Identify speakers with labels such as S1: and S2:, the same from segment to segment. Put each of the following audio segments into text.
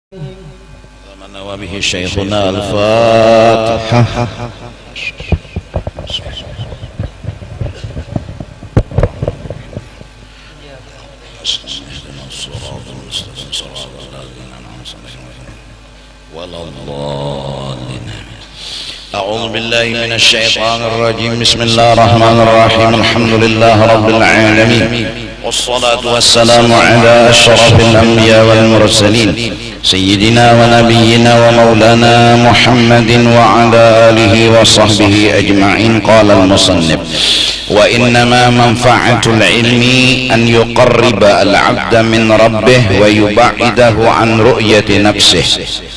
S1: وبه شيخنا الفاتحة. أعوذ بالله من الشيطان الرجيم. بسم الله الرحمن الرحيم. الحمد لله رب العالمين، والصلاة والسلام على أشرف الأنبياء والمرسلين سيدنا ونبينا ومولانا محمد وعلى آله وصحبه أجمعين. قال المصنف: وإنما منفعة العلم أن يقرب العبد من ربه ويبعده عن رؤية نفسه،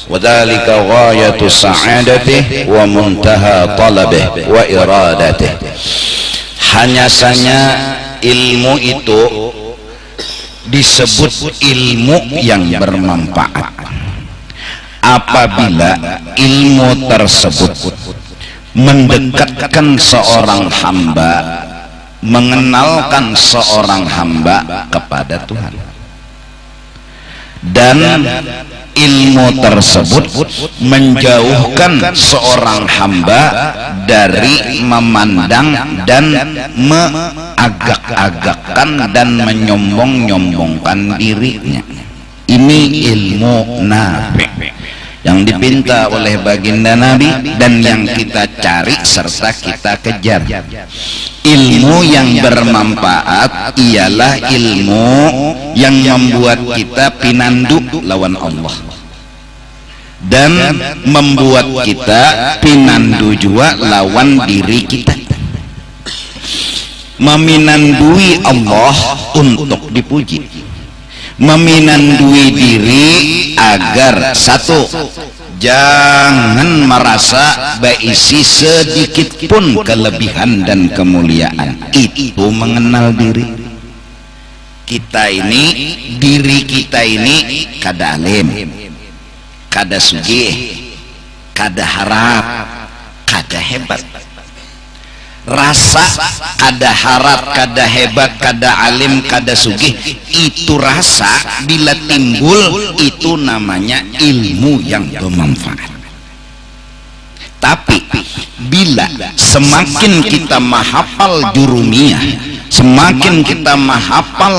S1: وذلك غاية سعادته ومنتهى طلبه وإرادته. Hanya saja ilmu itu disebut ilmu yang bermanfaat apabila ilmu tersebut mendekatkan seorang hamba, mengenalkan seorang hamba kepada Tuhan, dan ilmu tersebut menjauhkan seorang hamba dari memandang dan mengagak-agakkan dan menyombong-nyombongkan dirinya. Ini ilmu nafi yang dipinta oleh baginda Nabi dan yang kita cari serta kita kejar. Ilmu yang bermanfaat ialah ilmu yang membuat kita pinandu lawan Allah dan membuat kita pinandu juga lawan diri kita, meminandui Allah untuk dipuji, meminandui diri agar satu, jangan merasa berisi sedikit pun kelebihan dan kemuliaan. Itu mengenal diri kita ini, diri kita ini kada alim, kada sugih, kada harap, kada hebat. Rasa kada harap, kada hebat, kada alim, kada sugih, itu rasa bila timbul itu namanya ilmu yang bermanfaat. Tapi bila semakin kita menghafal jurumiyah, semakin kita menghafal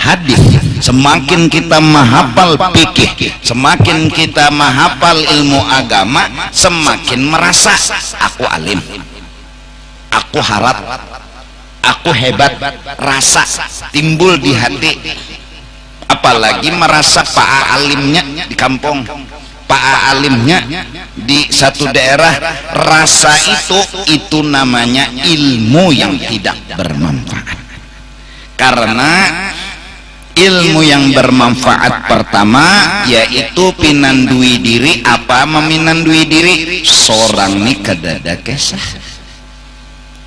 S1: hadis, semakin kita menghafal fikih, semakin kita menghafal ilmu agama, semakin merasa aku alim, aku harap, aku hebat. Rasa timbul di hati. Apalagi merasa pak alimnya di kampung, pak alimnya di satu daerah. Rasa itu namanya ilmu yang tidak bermanfaat. Karena ilmu yang bermanfaat pertama yaitu pinandui diri. Apa meminandui diri? Seorang ni kadada kesah.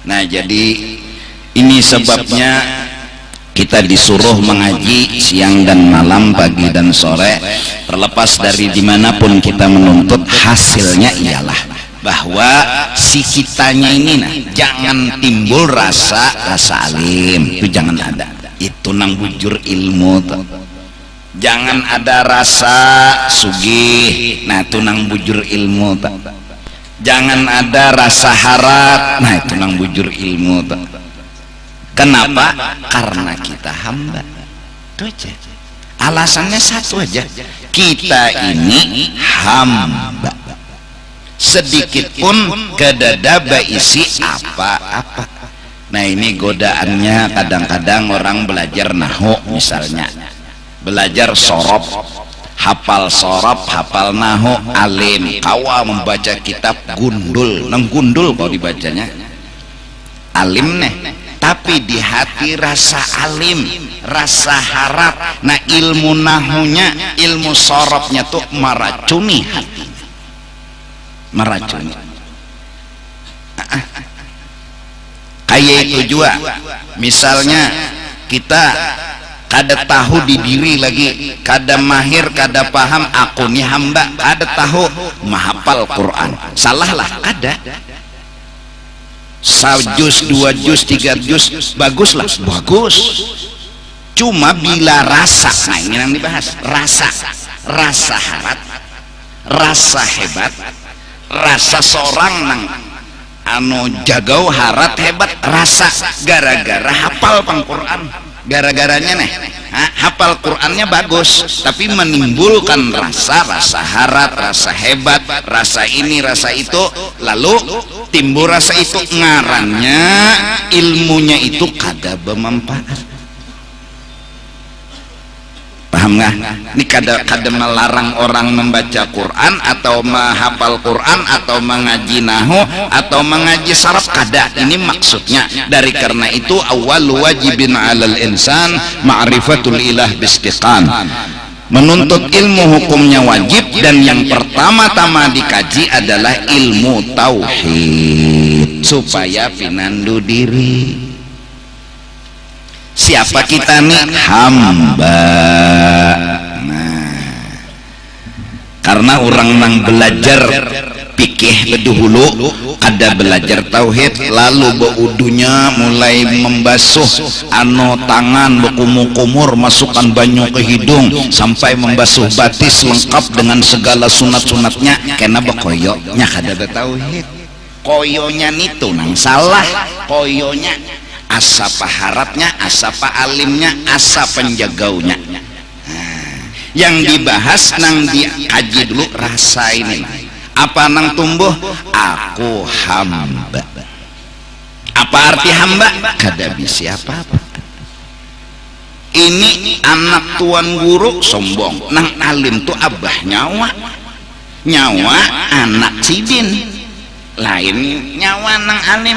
S1: Nah, jadi ini sebabnya kita disuruh mengaji siang dan malam, pagi dan sore, terlepas dari dimanapun kita menuntut. Hasilnya ialah bahwa si kitanya ini jangan timbul rasa alim, itu jangan ada. Itu nang bujur ilmu tuh. Jangan ada rasa sugih, nah itu nang bujur ilmu tuh. Jangan ada rasa harap, nah itu nang bujur ilmu tuh. Kenapa? Karena kita hamba. Itu aja. Alasannya satu aja. Kita ini hamba. Sedikit pun kadada isi apa-apa. Nah, ini godaannya kadang-kadang orang belajar nahwu misalnya. Belajar sorob, hafal sorob, hafal nahu, alim, kawa membaca kitab, gundul, nang gundul kalau dibacanya alim nih, tapi di hati rasa alim, rasa harap. Nah, ilmu nahunya, ilmu sorobnya tuh meracuni hati, meracuni. Kayak itu juga misalnya kita kada tahu di diri lagi, kada mahir, kada paham, aku nih hamba, kada tahu menghafal Quran, salahlah kada. Sajus, 2 juz, 3 juz, baguslah, bagus. Cuma bila rasa, nah ini yang dibahas, rasa rasa harat, rasa hebat, rasa seorang nang anu jagau harat hebat rasa gara-gara hafal Quran. Gara-garanya nih hafal Qurannya bagus tapi menimbulkan rasa harat, rasa hebat, rasa ini, rasa itu, lalu timbul rasa itu, ngarannya ilmunya itu kada bermanfaat. Paham nggak? Ini kada melarang orang membaca Quran atau menghafal Quran atau mengaji nahu atau mengaji saraf, kada. Ini maksudnya. Dari karena itu awal wajibin 'alal insan ma'rifatul ilah bistiqan. Menuntut ilmu hukumnya wajib, dan yang pertama-tama dikaji adalah ilmu tauhid supaya pinandu diri. Siapa kita nih? Hamba. Nah, karena orang nang belajar pikih bedahulu ada belajar tauhid, lalu beudunya mulai membasuh anu tangan bekumur-kumur, masukkan banyu ke hidung sampai membasuh batis lengkap dengan segala sunat-sunatnya, karena bekoyoknya kada ada tauhid. Koyonya nitu nang salah, koyonya asa paharatnya, asa alimnya, asa penjagaunya. Yang dibahas nang dikaji dulu rasa ini. Apa nang tumbuh? Aku hamba. Apa arti hamba? Kada bisa apa-apa. Ini anak tuan guru sombong, nang alim tuh abah nyawa anak sidin, lain nyawa nang alim.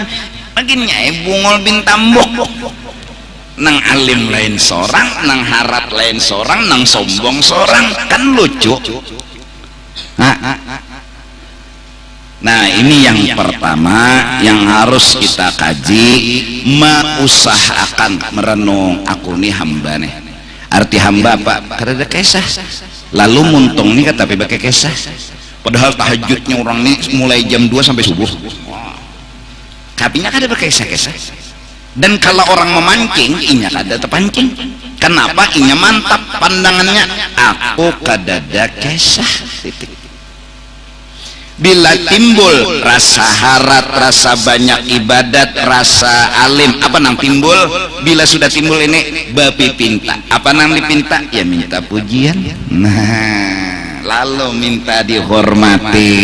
S1: Baginya bungol bin tambok, nang alim lain seorang, nang harat lain seorang, nang sombong seorang, kan lucu. Nah ini yang pertama yang harus kita kaji, mengusahakan merenung aku nih hamba nih. Arti hamba apa? Karena ada kisah. Lalu muntung nih tapi pakai kisah. Padahal tahajudnya orang nih mulai jam 2 sampai subuh. Kapinya kada berkesah-kesah. Dan kalau orang memancing, inya kada terpancing. Kenapa? Inya mantap pandangannya. Aku kada ada kesah. Titik. Bila timbul rasa harat, rasa banyak ibadat, rasa alim, apa nang timbul? Bila sudah timbul ini babi pinta. Apa nang dipinta? Ya minta pujian. Nah, lalu minta dihormati,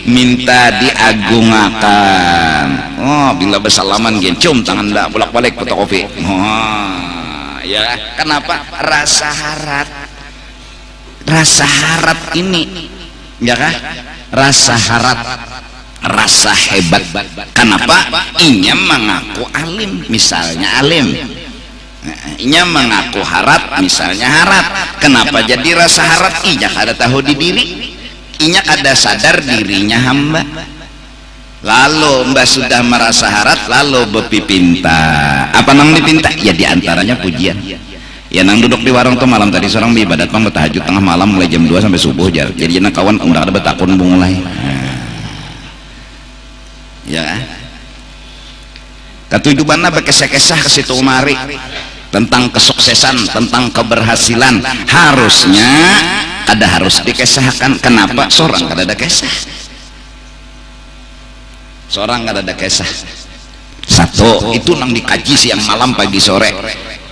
S1: minta diagungkan. Oh, bila bersalaman gin, cium tangan dah, bolak-balik fotokopi. Oh, ya, kenapa? Rasa harat ini, ya kan? Rasa harat, rasa hebat. Kenapa? Inya mengaku alim, misalnya alim. Inya mengaku harat, misalnya harat. Kenapa jadi rasa harat? Inya kada tahu di diri, inya kada sadar dirinya hamba. Lalu mbak sudah merasa harat, lalu berpipinta. Apa nang dipinta? Ya diantaranya pujian. Ya nang duduk di warung tuh malam tadi seorang ibadat pang bertahajud tengah malam mulai jam 2 sampai subuh jar. Jadi jana kawan udah ada betakun mulai. Ya. Ketujuanna bekesah-kesah ke situ mari tentang kesuksesan, tentang keberhasilan. Harusnya ada harus dikesahkan. Kenapa? Seorang kada ada kesah. Seorang kada ada kesah. Satu, itu nang dikaji siang malam pagi sore.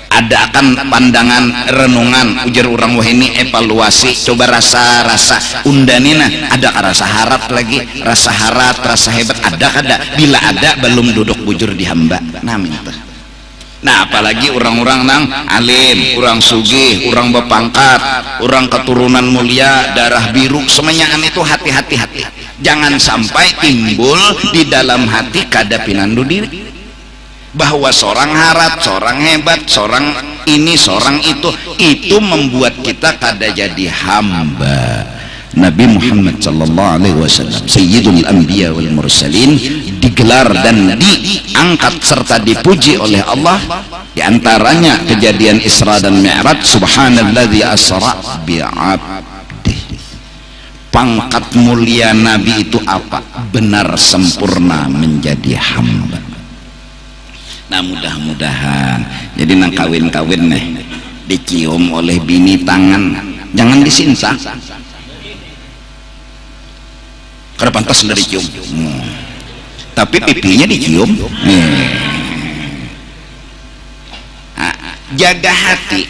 S1: Ada akan pandangan renungan ujar orang wahini evaluasi, coba rasa undanina, ada rasa harat lagi, rasa harat, rasa hebat ada kada? Bila ada belum duduk bujur di hamba. Nah minta. Nah apalagi orang-orang nang alim, orang sugih, orang berpangkat, orang keturunan mulia, darah biru, semuanya itu hati-hati. Jangan sampai timbul di dalam hati kada pinandu diri. Bahwa seorang harat, seorang hebat, seorang ini, seorang itu membuat kita kada jadi hamba. Nabi Muhammad sallallahu alaihi wasallam Sayyidul Anbiya wal Mursalin digelar dan diangkat serta dipuji oleh Allah. Di antaranya kejadian Isra dan Mi'raj, subhanalladzi asra bi'abdihi. Pangkat mulia Nabi itu apa? Benar sempurna menjadi hamba. Nah mudah-mudahan jadi nang kawin-kawin nih dicium oleh bini tangan jangan disinta karena pantas dari cium. Tapi pipinya dicium. Jaga hati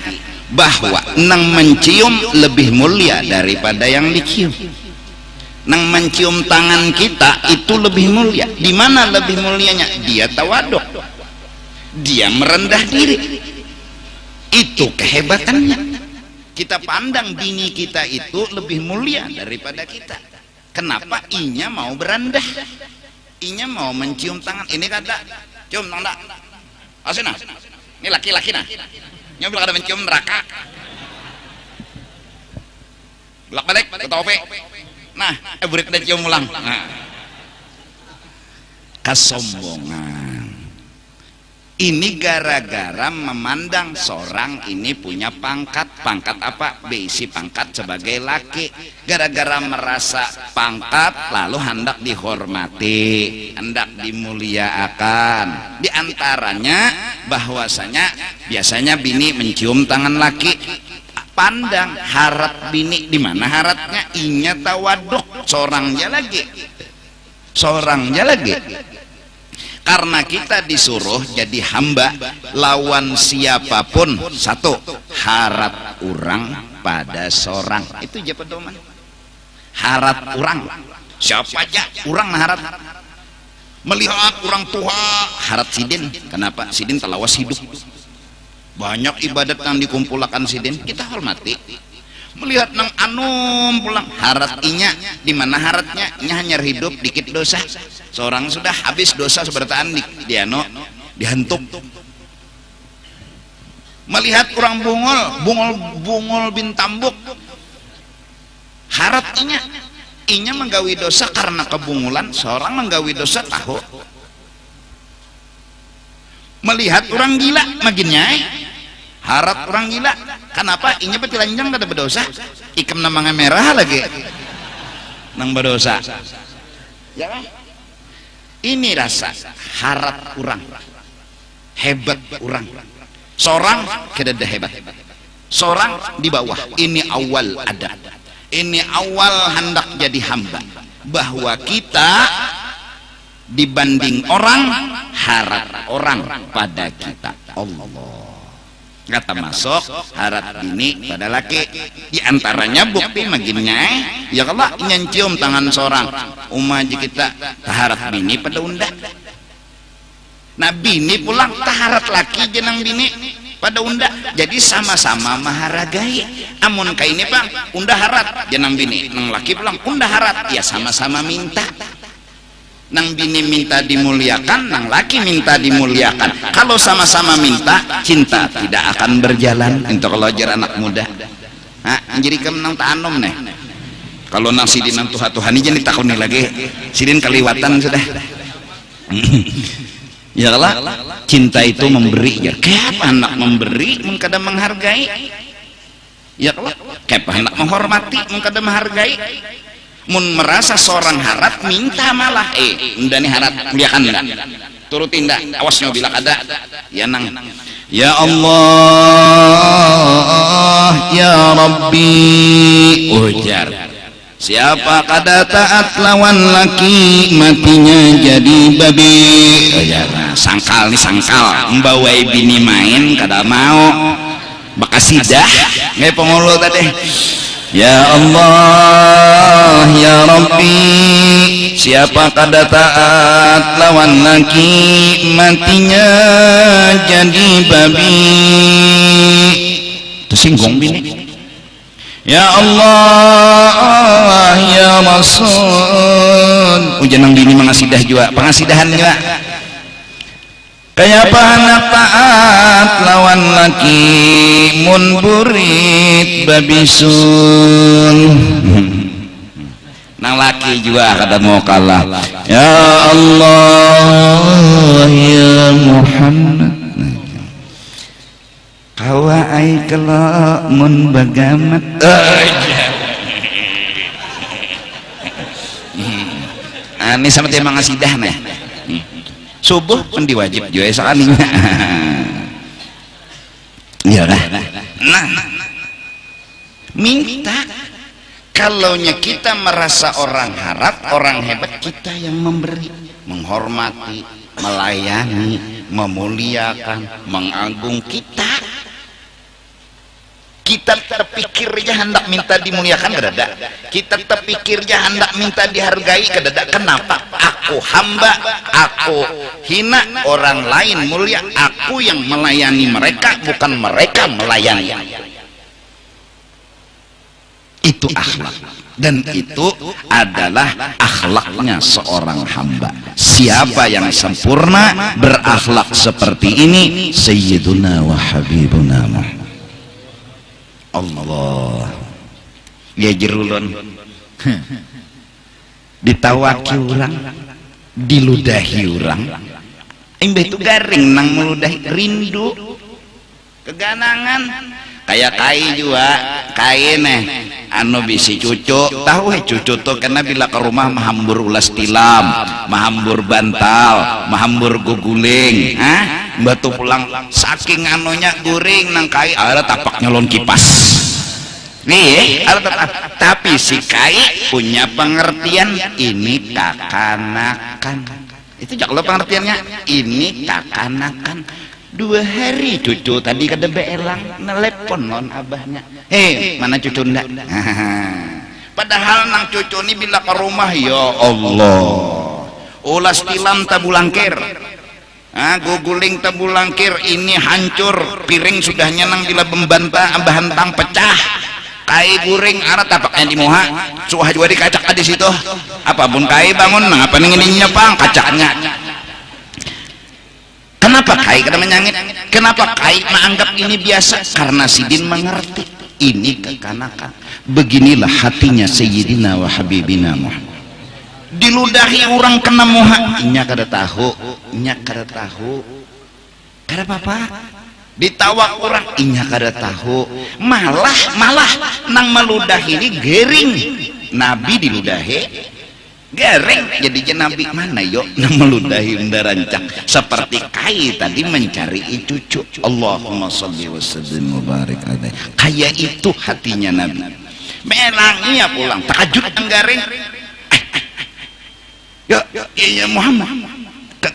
S1: bahwa nang mencium lebih mulia daripada yang dicium. Nang mencium tangan kita itu lebih mulia. Di mana lebih mulianya? Dia tawaduk, dia merendah diri. Itu kehebatannya. Kita pandang bini kita itu lebih mulia daripada kita. Kenapa? Inya mau berendah, inya mau mencium tangan. Ini kata cium tanda asina, ini laki-laki nah nyobil kada mencium neraka belak balik ke tope. Nah burik dan cium ulang. Nah, kesombongan ini gara-gara memandang seorang ini punya pangkat apa? Besi pangkat sebagai laki. Gara-gara merasa pangkat lalu hendak dihormati, hendak dimuliakan. Di antaranya bahwasanya biasanya bini mencium tangan laki. Pandang harat bini, di mana haratnya? Inya tawaduk, seorangnya lagi. Karena kita disuruh jadi hamba lawan siapapun. Satu, harat orang pada seorang. Itu aja pedoman. Harat orang. Siapa aja orang harat. Melihat orang tua harat sidin. Kenapa? Sidin telawas hidup. Banyak ibadat yang dikumpulkan sidin, kita hormati. Melihat nang anum pulang harat inya, di mana haratnya? Inya hanya hidup dikit dosa. Seorang sudah habis dosa sebertaan di dihantuk. Melihat orang bungol bin tambuk, harat inya menggawi dosa karena kebungulan. Seorang menggawi dosa tahu. Melihat orang gila maginnya harat orang gila. Kenapa? Inya petilanjang kada berdosa, ikam namanya merah lagi nang berdosa ya kan? Ini rasa harat orang, hebat orang. Seorang kada ada hebat, seorang di bawah. Ini awal adab, ini awal hendak jadi hamba, bahwa kita dibanding orang, harat orang pada kita. Allah kata masuk harat bini pada laki. Di antaranya bukti maginnya ya Allah nyencium tangan seorang umaji kita taharat bini pada unda. Nah bini pulang taharat laki jenang bini pada unda. Jadi sama-sama maharagai. Amun kayak ini bang unda harat jenang bini, nang laki pulang unda harat, ya sama-sama minta. Nang bini minta dimuliakan, nang laki minta dimuliakan. Kalau sama-sama minta, cinta tidak akan berjalan. Untuk kalau ajar anak muda, jadi kamu nang ta'anum nih. Kalau nang sidin nang tuhan ini jadi takut nih lagi. Sidin kaliwatan sudah. Ya Allah, cinta itu memberi. Ya kayak anak memberi, mengkada menghargai. Ya Allah, kayak anak menghormati, mengkada menghargai. Mun merasa seorang harat minta malah unda nih harat muliakan enggak, turutin enggak, awasnya bila kada ya nang ya Allah ya Rabbi ujar. Siapa kada taat lawan laki matinya jadi babi. Ujar sangkal nih sangkal membawa bini main kada mau bakasidah nggak pengulu tadi. Ya Allah ya Rabbi, siapa kada taat lawan laki matinya jadi babi. Tersinggung bini. Ya Allah ya Rasul, ujanang bini mengasidah juga, pengasidahan juga. Kayak anak taat lawan laki mun burit babisun. Nang laki juga kada mau kalah. Ya Allah ya Muhammad, kawa ai kala mun bagamat. Ini sama dia mengasidah nih. Subuh pun diwajib juga sekali. Ya nah minta. Kalaunya kita merasa orang harap, orang hebat, kita yang memberi, menghormati, melayani, memuliakan, mengagung kita terpikirnya hendak minta dimuliakan kedada, kita terpikirnya hendak minta dihargai kedada. Kenapa? Aku hamba, aku hina, orang lain mulia, aku yang melayani mereka, bukan mereka melayani. Itu akhlak, dan itu adalah akhlaknya seorang hamba. Siapa yang sempurna berakhlak seperti ini? Sayyiduna wa habibuna Muhammad. Allah ya jerulun ditawaki orang, diludahi orang, imbah itu garing nang meludahi, rindu keganangan kayak kai juga kai neh anu bisi cucu tahu cucu tuh karena bila ke rumah mahambur ulas tilam, mahambur bantal, mahambur guguling, batu pulang saking anunya guring nang kai ada tapak nyolon kipas nih tapi si kai punya pengertian ini kakanakan, itu jaklo pengertiannya ini kakanakan. 2 hari cucu tadi kada beelang nelepon non abahnya, mana cucu ndak? Padahal nang cucu ini bila ke rumah ya Allah ulas tilam tabulangkir, guguling tabulangkir, ini hancur, piring sudah nyenang bila membantah bahantang pecah, kai guring arah tapaknya di muha, suah juga dikacak di situ, apapun kai bangun nang apa ning nyepang kacaknya. Kenapa kai kada menyangit? Kenapa kai menganggap ini biasa? Karena sidin mengerti ini kekanakan. Beginilah hatinya Sayyidina wa Habibina Muhammad. Diludahi orang kena muha, inya kada tahu, kada apa-apa. Ditawak orang, inya kada tahu. Malah nang meludahi ini gering. Nabi diludahi garing, jadi Nabi mana yuk nang meludahi mendarancak seperti kai tadi mencari cucu. Allahumma sholli wa sallim wa barik alaihi. Kayak itu hatinya Nabi. Melangnya pulang takjub garing. Ya Muhammad,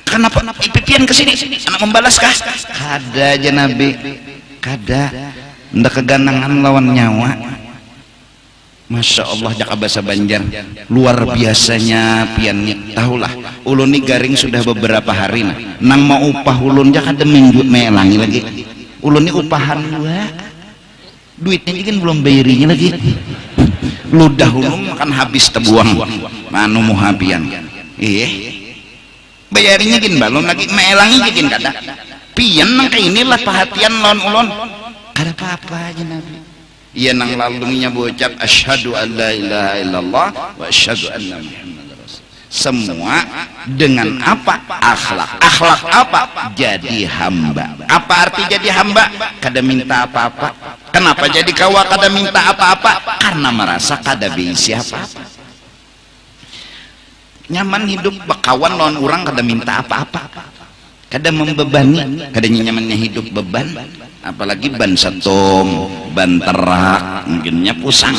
S1: kenapa pipian kesini? Anak membalas kah? Kada aja Nabi, kada. Ndak keganangan lawan nyawa. Masya Allah, jaka bahasa Banjar luar biasanya piannya. Tahulah ulun ini garing sudah beberapa hari nang mau upah ulun jaka ada minggu melangi lagi. Ulun ini upahan dua, duitnya kan belum bayarinya lagi. Ludah ulun makan habis terbuang manu muhabian. Bayarinya gin balon lagi melangi gin kada. Pian nang kayak inilah perhatian lawan ulun. Kada apa-apa aja Nabi. Ia nang lalunya berucap asyhadu an la ilaha illallah wa asyhadu anna muhammadar rasul. Semua dengan apa? Akhlak. Akhlak apa? Jadi hamba. Apa arti jadi hamba? Kada minta apa-apa. Kenapa jadi kawa kada minta apa-apa? Karena merasa kada bisa apa-apa. Nyaman hidup bakawan lawan orang kada minta apa-apa. Kada membebani, kada nyamannya hidup beban. Apalagi ban setom, ban terak, mungkinnya pusang.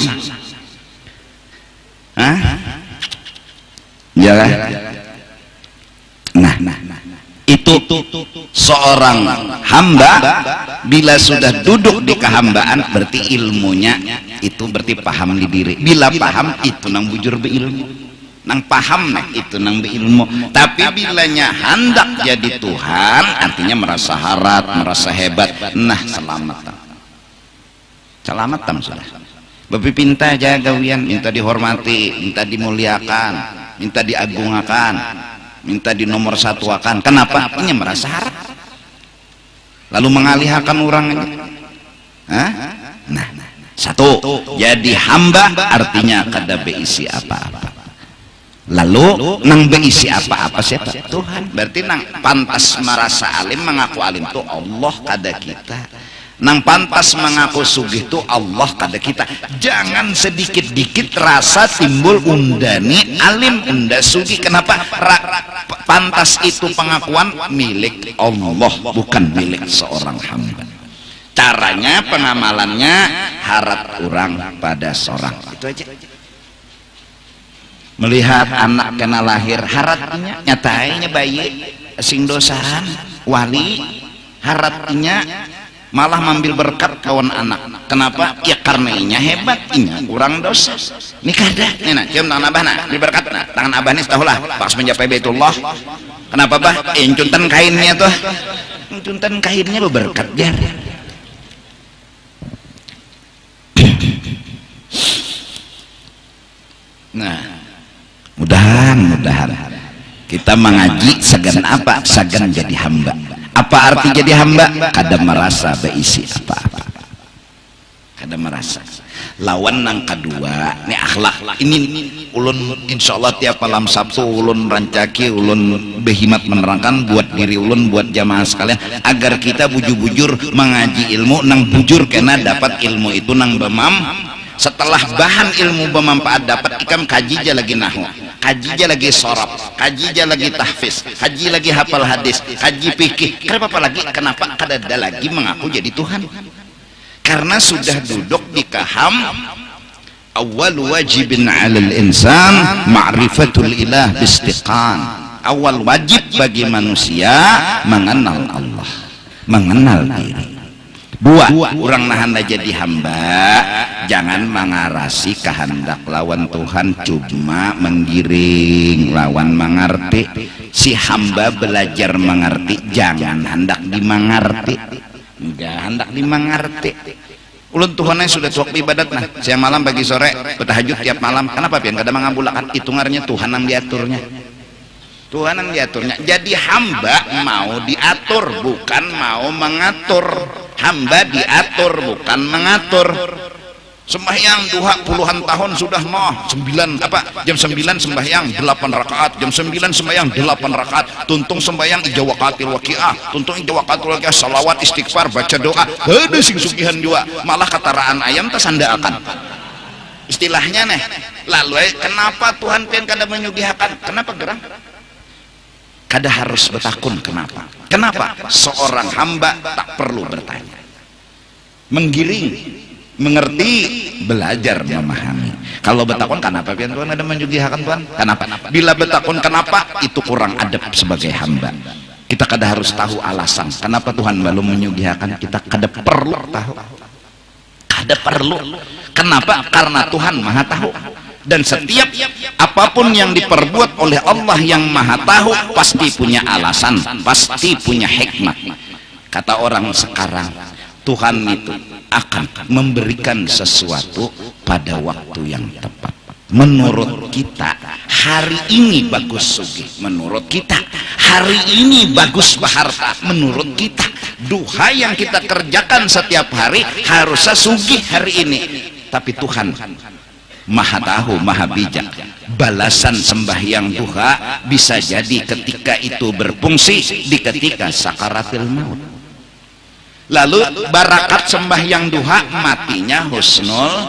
S1: Ya kan? Nah, itu seorang hamba bila sudah duduk di kehambaan berarti ilmunya itu berarti paham di diri. Bila paham itu nang bujur beilmu. Nang paham itu nang beilmu. Tapi bilanya hendak jadi Tuhan artinya merasa harat, merasa hebat. Nah selamatan sudah. Bapak pinta jaga wian, minta dihormati, minta dimuliakan, minta diagungkan, minta di nomor satuakan. Kenapa? Ini merasa harat. Lalu mengalihkan orang ini. Nah, satu jadi hamba artinya kada beisi apa-apa. Lalu nang beisi apa-apa siapa? Tuhan. Berarti nang pantas merasa alim, mengaku alim itu Allah kada kita. Nang pantas mengaku sugih itu Allah kada kita. Jangan sedikit-dikit rasa timbul undani alim unda sugih. Kenapa? Pantas itu pengakuan milik Allah, bukan milik seorang hamba. caranya pengamalannya harap kurang pada sorang, itu aja. Melihat anak kena lahir haratnya nyatainya bayi sing dosaan wali haratnya malah mambil berkat kawan anak. Kenapa? Ya karena inya hebat, inya kurang dosa. Ini kada nah cium tangan abah nah di berkat nah tangan abah nih tahulah pas mencapai Baitullah. Kenapa bah? Incuntan kainnya tuh, incuntan kainnya berberkat jar. Nah, mudahan kita mengaji segan apa? Segan jadi hamba. Apa arti jadi hamba? Kada merasa beisi apa-apa, kada merasa. Lawan nang kedua ini akhlak. Ini ulun insyaallah tiap malam Sabtu ulun rancaki, ulun behimat menerangkan buat diri ulun, buat jamaah sekalian, agar kita bujur-bujur mengaji ilmu nang bujur kena dapat ilmu itu nang bemam. Setelah bahan ilmu bermanfaat dapat, ikam kaji aja lagi nahu, kaji aja lagi sorab, kaji aja lagi tahfiz, kaji lagi hafal hadis, kaji fikih. Kenapa lagi? Kenapa kada ada lagi mengaku jadi Tuhan? Karena sudah duduk di kaham awal wajibin 'alal insan ma'rifatul ilah bistiqan. Awal wajib bagi manusia mengenal Allah, mengenal diri. Dua, orang nahan jadi hamba, jangan mengarasi kehendak lawan Tuhan, cuma menggiring lawan mengerti. Si hamba belajar mengerti, jangan hendak dimengerti. Enggak hendak dimengerti. Ulun Tuhannya sudah tuak ibadat nah, siang malam pagi sore bertahajud tiap malam. Kenapa pian kada mengabulakan? Hitungannya Tuhan yang diaturnya. Tuhan yang diaturnya. Jadi hamba mau diatur, bukan mau mengatur. Hamba diatur, bukan mengatur. Sembahyang duha puluhan tahun sudah mah jam 9 sembahyang 8 rakaat, jam 9 sembahyang 8 rakaat, tuntung sembahyang ijawakatil waqiah, tuntung ijawakatil waqiah, salawat istighfar baca doa, ada sing sugihan juga malah kataraan ayam tasandaakan istilahnya nih. Lalu kenapa Tuhan pengen kada menyugihakan? Kenapa gerang? Kada harus bertakun. Kenapa? Kenapa? Seorang hamba tak perlu bertanya, menggiring, mengerti, belajar memahami. Kalau bertakun kenapa pian Tuhan ada menyugihakan Tuhan? Kenapa? Bila bertakun kenapa, itu kurang adab sebagai hamba. Kita kada harus tahu alasan kenapa Tuhan belum menyugihakan kita. Kada perlu tahu, kada perlu. Kenapa? Karena Tuhan maha tahu. Dan setiap apapun yang diperbuat oleh Allah yang maha tahu pasti punya alasan, pasti punya hikmat. Kata orang sekarang, Tuhan itu akan memberikan sesuatu pada waktu yang tepat. Menurut kita hari ini bagus sugih, menurut kita hari ini bagus berharta, menurut kita duha yang kita kerjakan setiap hari harusnya sugih hari ini. Tapi Tuhan maha tahu, maha bijak. Balasan sembahyang duha bisa jadi ketika itu berfungsi di ketika sakaratil maut. Lalu barakat sembahyang duha matinya husnul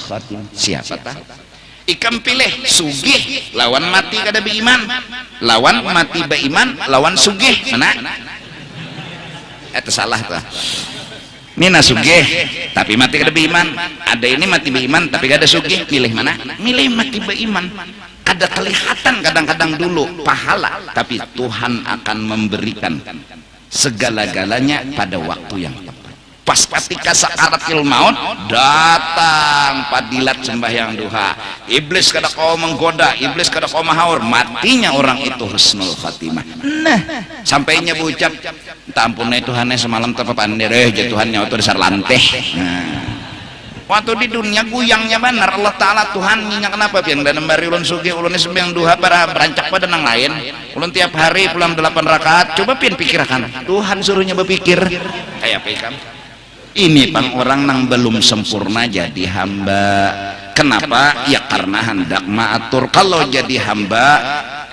S1: khatimah. Siapa tahu? Ikam pilih sugih lawan mati kada beiman, lawan mati beiman lawan sugih mana? Itu salah tuh. Nina sugih tapi mati kada beiman, ada ini mati beiman tapi kada sugih, milih mana? Milih mati beiman. Kada kelihatan kadang-kadang dulu pahala, tapi Tuhan akan memberikan segala-galanya pada waktu yang tepat. Pas ketika sakaratil maut datang padilat sembahyang duha, iblis kada kau menggoda, iblis kada kau mahaur, matinya orang itu husnul khatimah. Nah sampainya berucap tampunnya Tuhannya semalam terpapandir Tuhannya waktu dasar lanteh. Nah waktu di dunia guyangnya benar Allah Ta'ala Tuhan nyinya kenapa pian dan memberi ulun sugi ulun sembahyang duha para berancak pada nang lain ulun tiap hari pulang 8 rakaat. Coba pian pikirkan Tuhan suruhnya berpikir kayak apa ikan. Ini pang orang nang belum sempurna jadi hamba. Kenapa? Ya karena hendak maatur. Kalau jadi hamba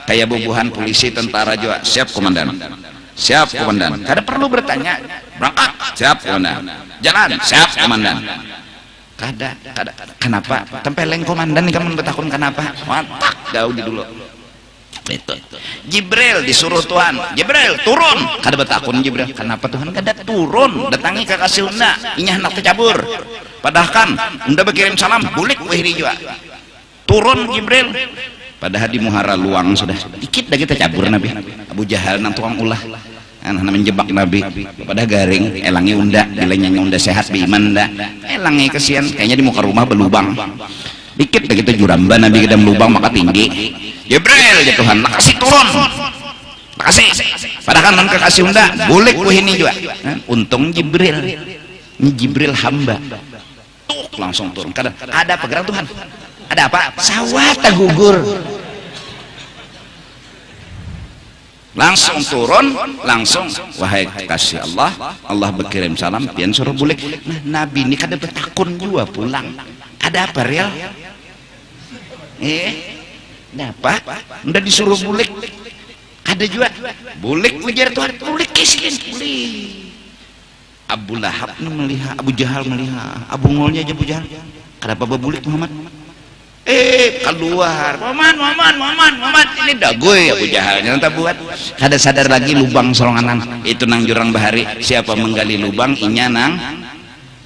S1: kayak bubuhan polisi tentara juga, siap komandan, siap komandan, kada perlu bertanya, berangkat, siap komandan, jalan, siap komandan. Kada. Kenapa? Tempeleng komandan nih kamu bertakun kenapa? Watak jauh di dulu. itu Jibril disuruh Tuhan, Jibril turun, kada betakun Jibril, kenapa Tuhan kada turun datangi ke kasih unda inya hendak tercabur, padahal kan unda berkirim salam bulik wahiri juga turun Jibril, padahal di muhara luang sudah dikit dah kita cabur Nabi. Abu Jahal nang tukang ulah menjebak Nabi pada garing elangi unda bilanya unda sehat beiman dah elangi kesian kayaknya di muka rumah berlubang dikit dah kita juramba Nabi ke dalam lubang maka tinggi Jibril ya Tuhan makasih turun makasih padahal non kekasih unda boleh kuh ini juga untung Jibril ini Jibril hamba tuh langsung turun kadang ada apa gerak Tuhan ada apa sawah gugur langsung turun langsung wahai kasih Allah Allah berkirim salam pian suruh bulik nah Nabi ini kada bertakun juga pulang ada apa real ada apa udah disuruh bulik ada juga bulik ujar Tuhan bulik kiskin bulik Abu Lahab melihat Abu Jahal melihat Abu Ngolnya aja Abu Jahal kenapa berbulik Muhammad keluar Muhammad ini dagoy Abu Jahal nanti buat kada sadar lagi lubang solonganan itu nang jurang bahari siapa menggali lubang inya nang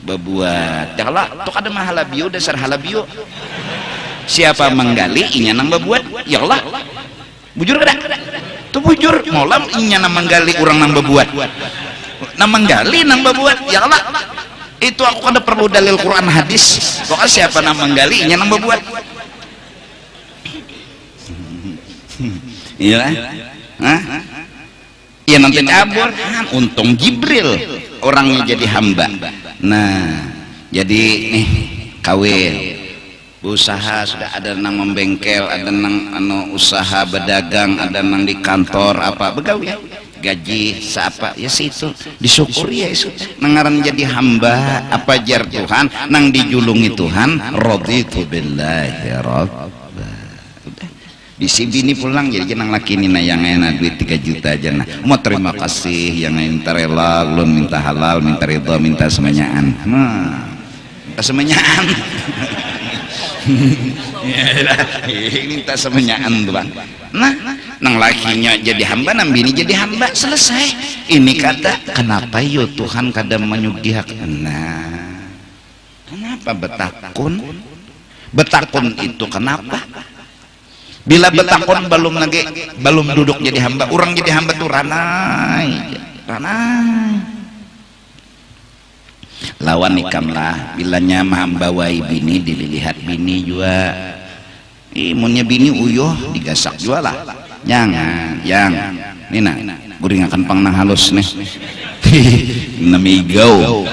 S1: bebuat janganlah tuh kada mah halabio dasar halabio siapa menggali inya nang bebuat ya Allah bujur kada tuh bujur molam inya nang menggali orang nang bebuat nang menggali nang bebuat ya Allah itu aku kada perlu dalil Quran hadis pokoknya siapa nang menggali inya nang bebuat iya iya nanti cabur untung Jibril orangnya jadi hamba nah jadi nih kawin usaha sudah ada nang membengkel ada nang usaha berdagang ada nang di kantor apa begawi gaji siapa ya situ disyukuri ya itu nangaran jadi hamba apa jar Tuhan nang dijulungi Tuhan raditu billahi rabb bisi bini pulang jadi jenang laki nina yang enak duit 3 juta aja nah mau terima kasih yang minta rela belum minta halal minta ridho minta semenyaan minta semenyaan minta semenyaan tuh bang nah nang lakinya jadi hamba nang bini jadi hamba selesai ini kata kenapa yo Tuhan kada menyugihak nah kenapa betakun itu kenapa bila betakun belum duduk jadi hamba orang jadi hamba tuh ranai lawan ikam lah bilanya mahambawai bini dilihat bini juga imunnya bini uyuh digasak juga lah jangan nina guring akan pang nang halus nih namigau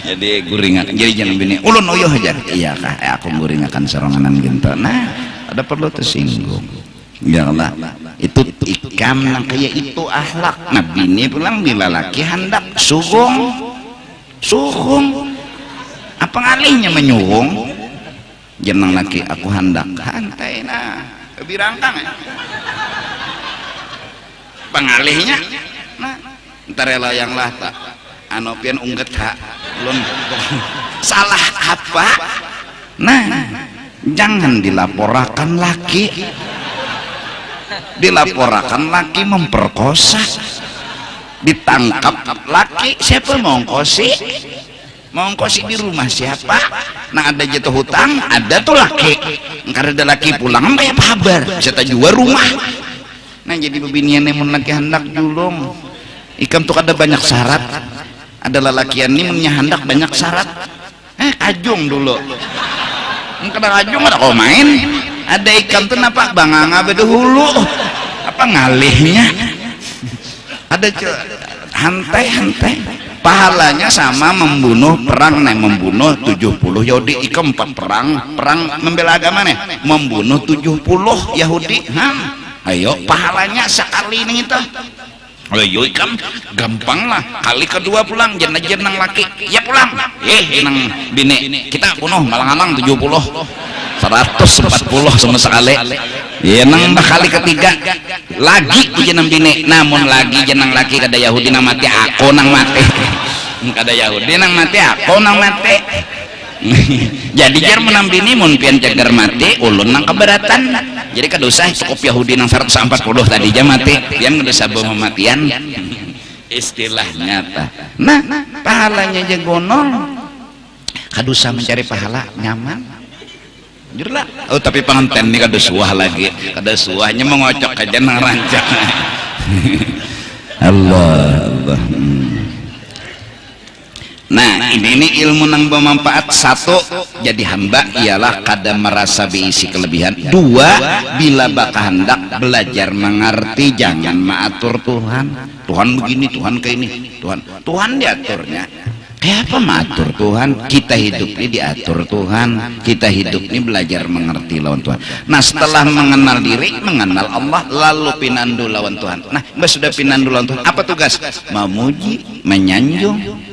S1: jadi guring akan jadi jangan bini ulun uyuh aja iya kah aku guring akan seronganan gitu nah ada perlu tersinggung ya Allah itu ikam nang kayak itu akhlak nabi ini pulang bila laki hendak sugung apa ngalihnya menyugung jenang laki aku hendak hantai nah birangkang pengalihnya nah ntar rela yang lah tak anopian ungget hak belum salah apa nah jangan dilaporkan laki memperkosa ditangkap laki siapa mongkosi di rumah siapa nah ada jatuh hutang ada tuh laki karena ada laki pulang apa ya kabar saya jual rumah nah jadi bebinian yang laki hendak julung ikam tuh ada banyak syarat ada lelakian ini hendak banyak syarat ajung dulu kadang ajung ada kau main ada ikan tuh napa banganga bedahulu apa ngalihnya ada hantai pahalanya sama membunuh perang membunuh 70 Yahudi ikam 4 perang membela agama nih membunuh 70 Yahudi ayo pahalanya sekali ini itu ayo ikam gampang lah kali kedua pulang jenang laki ya pulang nang bini kita bunuh malang-malang 70 140 sama sekali ya nang kali ketiga lagi jenang bini namun lagi jenang laki kada Yahudi nang mati aku nang mati kada Yahudi nang mati aku nang mati jadi jar menang bini mun pian cagar mati ulun nang keberatan jadi kadosa cukup Yahudi nang 140 tadi jam mati yang kadosa pematian istilahnya tah. Nah pahalanya aja gonol kadosa mencari pahala nyaman jurlah. Oh tapi pengantin nih kadosuah lagi kadosuahnya mengocok aja nang rancang. Allah. Nah ini ilmu nang bermanfaat. Satu, jadi hamba ialah kada merasa beisi kelebihan. Dua, bila baka hendak belajar mengerti jangan mengatur Tuhan. Tuhan begini, Tuhan kayak ini, Tuhan diaturnya kayak apa mengatur Tuhan? Kita hidup ini diatur Tuhan, kita hidup ini belajar mengerti lawan Tuhan. Nah setelah mengenal diri, mengenal Allah, lalu pinandu lawan Tuhan. Nah mbak sudah pinandu lawan Tuhan, apa tugas? Memuji, menyanjung.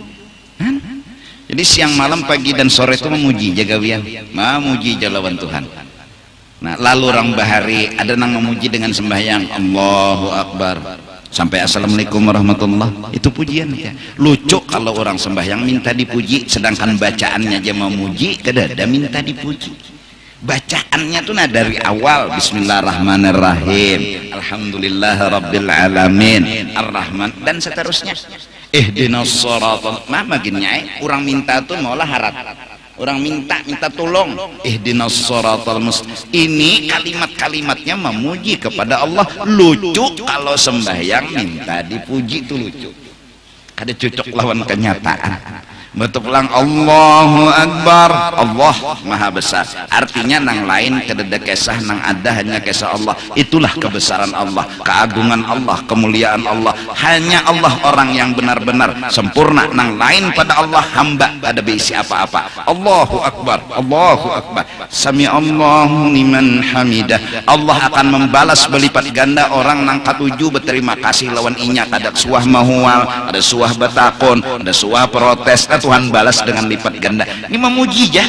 S1: Jadi siang malam pagi dan sore itu memuji jagawian, memuji lawan Tuhan. Nah lalu orang bahari ada nang memuji dengan sembahyang Allahu Akbar sampai assalamualaikum warahmatullah, itu pujian ya. Lucu kalau orang sembahyang minta dipuji sedangkan bacaannya aja memuji, kadada minta dipuji. Bacaannya tuh nah dari awal bismillahirrahmanirrahim alhamdulillahirabbil alamin arrahman dan seterusnya. Ihdinas shiratal maginnya orang minta tuh maulah harap orang minta tolong ihdinas shiratal mustaqim. Ini kalimat-kalimatnya memuji kepada Allah. Lucu kalau sembahyang minta dipuji tuh lucu, kada cocok lawan kenyataan. Betul pulang Allahu Akbar, Allah Maha Besar. Artinya nang lain kededa kesah nang ada hanya kesah Allah. Itulah kebesaran Allah, keagungan Allah, kemuliaan Allah. Hanya Allah orang yang benar-benar sempurna. Nang lain pada Allah hamba ada beisi apa-apa. Allahu Akbar, Allahu Akbar. Sami Allahu liman hamidah. Allah akan membalas berlipat ganda orang nang katuju berterima kasih lawan inya. Ada suah mahual, ada suah batakon, ada suah protes. Tuhan balas dengan lipat ganda. Ini memuji ya,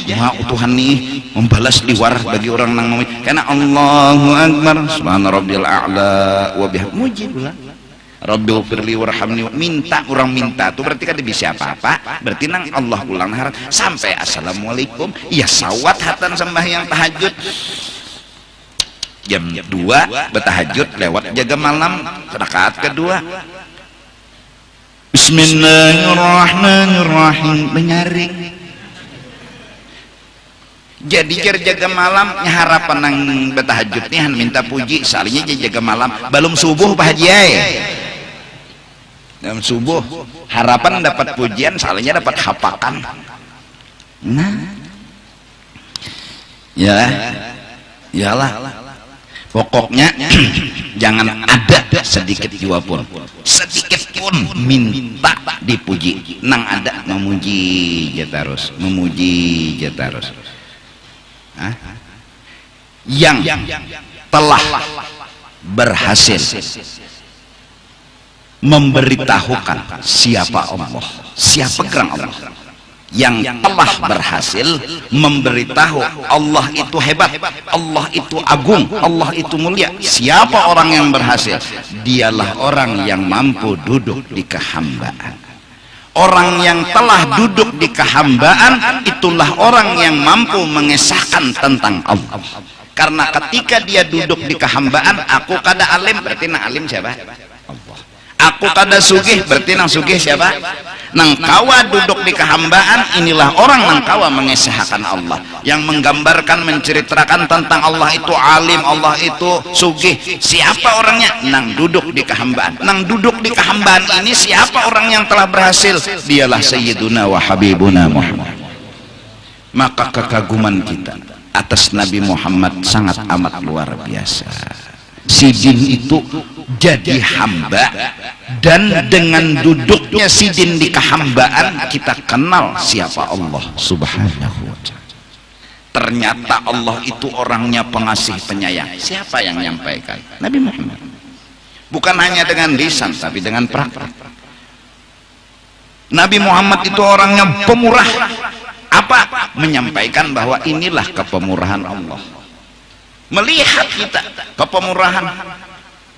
S1: Tuhan nih membalas liwar bagi orang nang memuji. Karena Allahu Akbar, subhana rabbil a'la wa bihamdihi. Muji pula. Rabbil firli warhamni. Minta orang minta tuh berarti kan bisa apa-apa. Berarti nang Allah ulang harap sampai assalamualaikum. Ya sawat hatan sembahyang tahajud. Jam 2 bertahajud lewat jaga malam rakaat kedua. Bismillahirrahmanirrahim menyaring. Jadi jaga malam harapan nang bertahajud nih minta puji salinya jaga malam belum subuh Pak Haji dalam subuh harapan dapat pujian salinya dapat hapakan. Nah ya iyalah pokoknya jangan ada sedikit jiwa pun minta dipuji. Nang ada memuji aja terus, memuji aja terus. Yang telah berhasil memberitahukan siapa Allah, siapa gerang Allah, yang telah berhasil memberitahu Allah itu hebat, Allah itu agung, Allah itu mulia. Siapa orang yang berhasil? Dialah orang yang mampu duduk di kehambaan. Orang yang telah duduk di kehambaan itulah orang yang mampu mengesahkan tentang Allah. Karena ketika dia duduk di kehambaan, aku kada alim, berarti nang alim siapa? Allah. Aku kada sugih, berarti nang sugih siapa? Nang kawa duduk di kehambaan, inilah orang nang kawa mengesahkan Allah, yang menggambarkan menceritakan tentang Allah itu alim, Allah itu sugih. Siapa orangnya? Nang duduk di kehambaan. Nang duduk di kehambaan ini siapa orang yang telah berhasil? Dialah Sayyiduna wa Habibuna Muhammad. Maka kekaguman kita atas Nabi Muhammad sangat amat luar biasa. Sidin itu jadi hamba, dan dengan duduknya sidin di kehambaan kita kenal siapa Allah Subhanahu wa ta'ala. Ternyata Allah itu orangnya pengasih penyayang. Siapa yang menyampaikan? Nabi Muhammad. Bukan hanya dengan lisan tapi dengan praktek. Nabi Muhammad itu orangnya pemurah. Apa? Menyampaikan bahwa inilah kepemurahan Allah. Melihat kita kepemurahan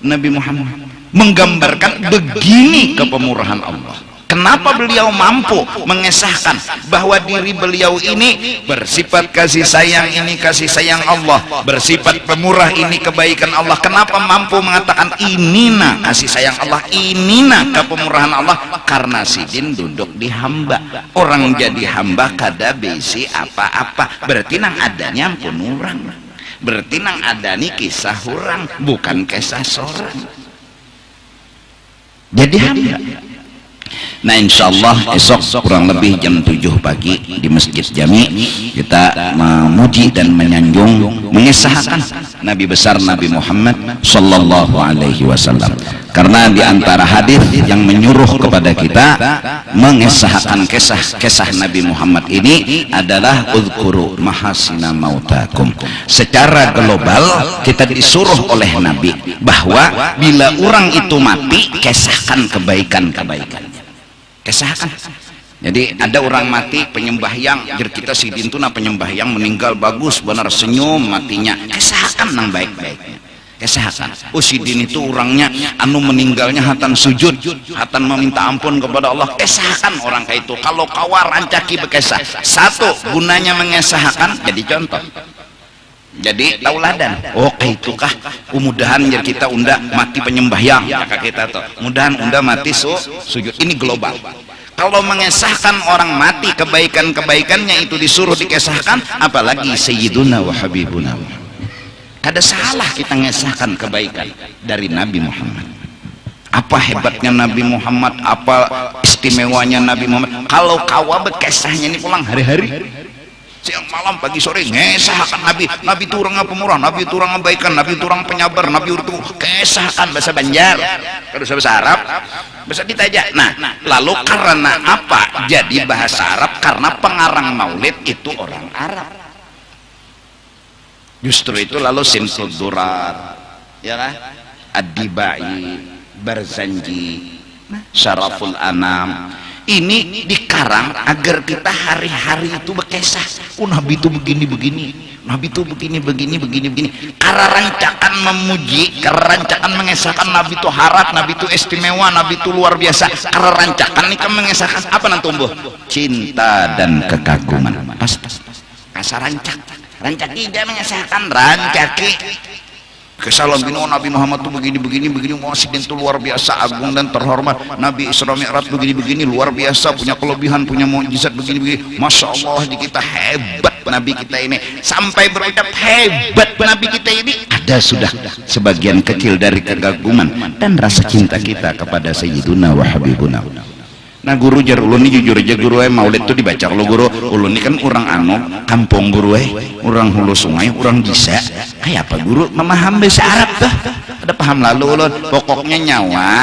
S1: Nabi Muhammad, menggambarkan begini kepemurahan Allah. Kenapa beliau mampu mengesahkan bahwa diri beliau ini bersifat kasih sayang, ini kasih sayang Allah, bersifat pemurah, ini kebaikan Allah. Kenapa mampu mengatakan ini nah kasih sayang Allah, ini nah kepemurahan Allah? Karena sidin duduk di hamba. Orang jadi hamba kada bisi apa-apa, berarti nang adanya ampun orang, berarti nang adani kisah orang, bukan kisah seorang. Jadi hamba. Nah insyaallah esok kurang lebih jam 7 pagi di Masjid Jami kita memuji dan menyanjung mengesahkan Nabi besar Nabi Muhammad sallallahu alaihi wasallam. Karena di antara hadis yang menyuruh kepada kita mengesahkan kisah Nabi Muhammad ini adalah uzkuru mahasina mautakum. Secara global kita disuruh oleh Nabi bahwa bila orang itu mati, kisahkan kebaikan-kebaikannya. Kesahkan. Jadi ada orang mati penyembahyang, jadi kita sidin tuna penyembahyang meninggal bagus benar, senyum matinya, kesahkan nang baik-baiknya, kesahkan. Oh sidin itu orangnya anu meninggalnya hatan sujud, hatan meminta ampun kepada Allah, kesahkan orang kayak itu. Kalau kawar rancaki bekesah, satu gunanya mengesahkan, jadi contoh, jadi tauladan. Oh kayak itu kah mudahan ya kita unda mati penyembahyang kakak kita tuh, mudahan unda mati sujud. Ini global. Kalau mengesahkan orang mati kebaikan-kebaikannya itu disuruh dikesahkan, apalagi Sayyiduna wa Habibuna. Kada salah kita mengesahkan kebaikan dari Nabi Muhammad. Apa hebatnya Nabi Muhammad, apa istimewanya Nabi Muhammad. Kalau kawa bekesahnya ini pulang hari-hari, siang malam pagi sore ngesahkan Nabi. Nabi itu orang pemurah, Nabi itu orang kebaikan, Nabi itu orang penyabar, Nabi itu kesahkan bahasa Banjar, bahasa Arab, bahasa ditajak. Nah lalu karena apa jadi bahasa Arab? Karena pengarang maulid itu orang Arab. Justru itu lalu Simsul Durar, ya kan, Ad-Dibai, Barzanji, Syaraful Anam, ini dikarang agar kita hari-hari itu berkesah. Oh Nabi itu begini-begini, Nabi itu begini-begini. Karena rancakan memuji, karena rancakan mengesahkan Nabi itu harap, Nabi itu istimewa, Nabi itu luar biasa. Karena rancakan ini kan mengesahkan apa nanti tumbuh? Cinta dan kekaguman. Pasti. Kasar rancaki dia mengesahkan rancaki. Kesalahan bino Nabi Muhammad itu begini muasidin itu luar biasa agung dan terhormat. Nabi Isra Mi'raj begini luar biasa, punya kelebihan, punya mukjizat begini. Masya Allah di kita hebat Nabi kita ini, sampai berucap hebat Nabi kita ini. Ada sudah sebagian kecil dari kekaguman dan rasa cinta kita kepada Sayyiduna wa Habibuna. Nah guru jar ulun ini jujur aja guru maulid itu dibaca. Kalau guru ulun ini kan orang kampung guru orang hulu sungai, orang bisa kayak apa guru memaham bahasa Arab tuh, ada paham lalu ulun. Pokoknya nyawa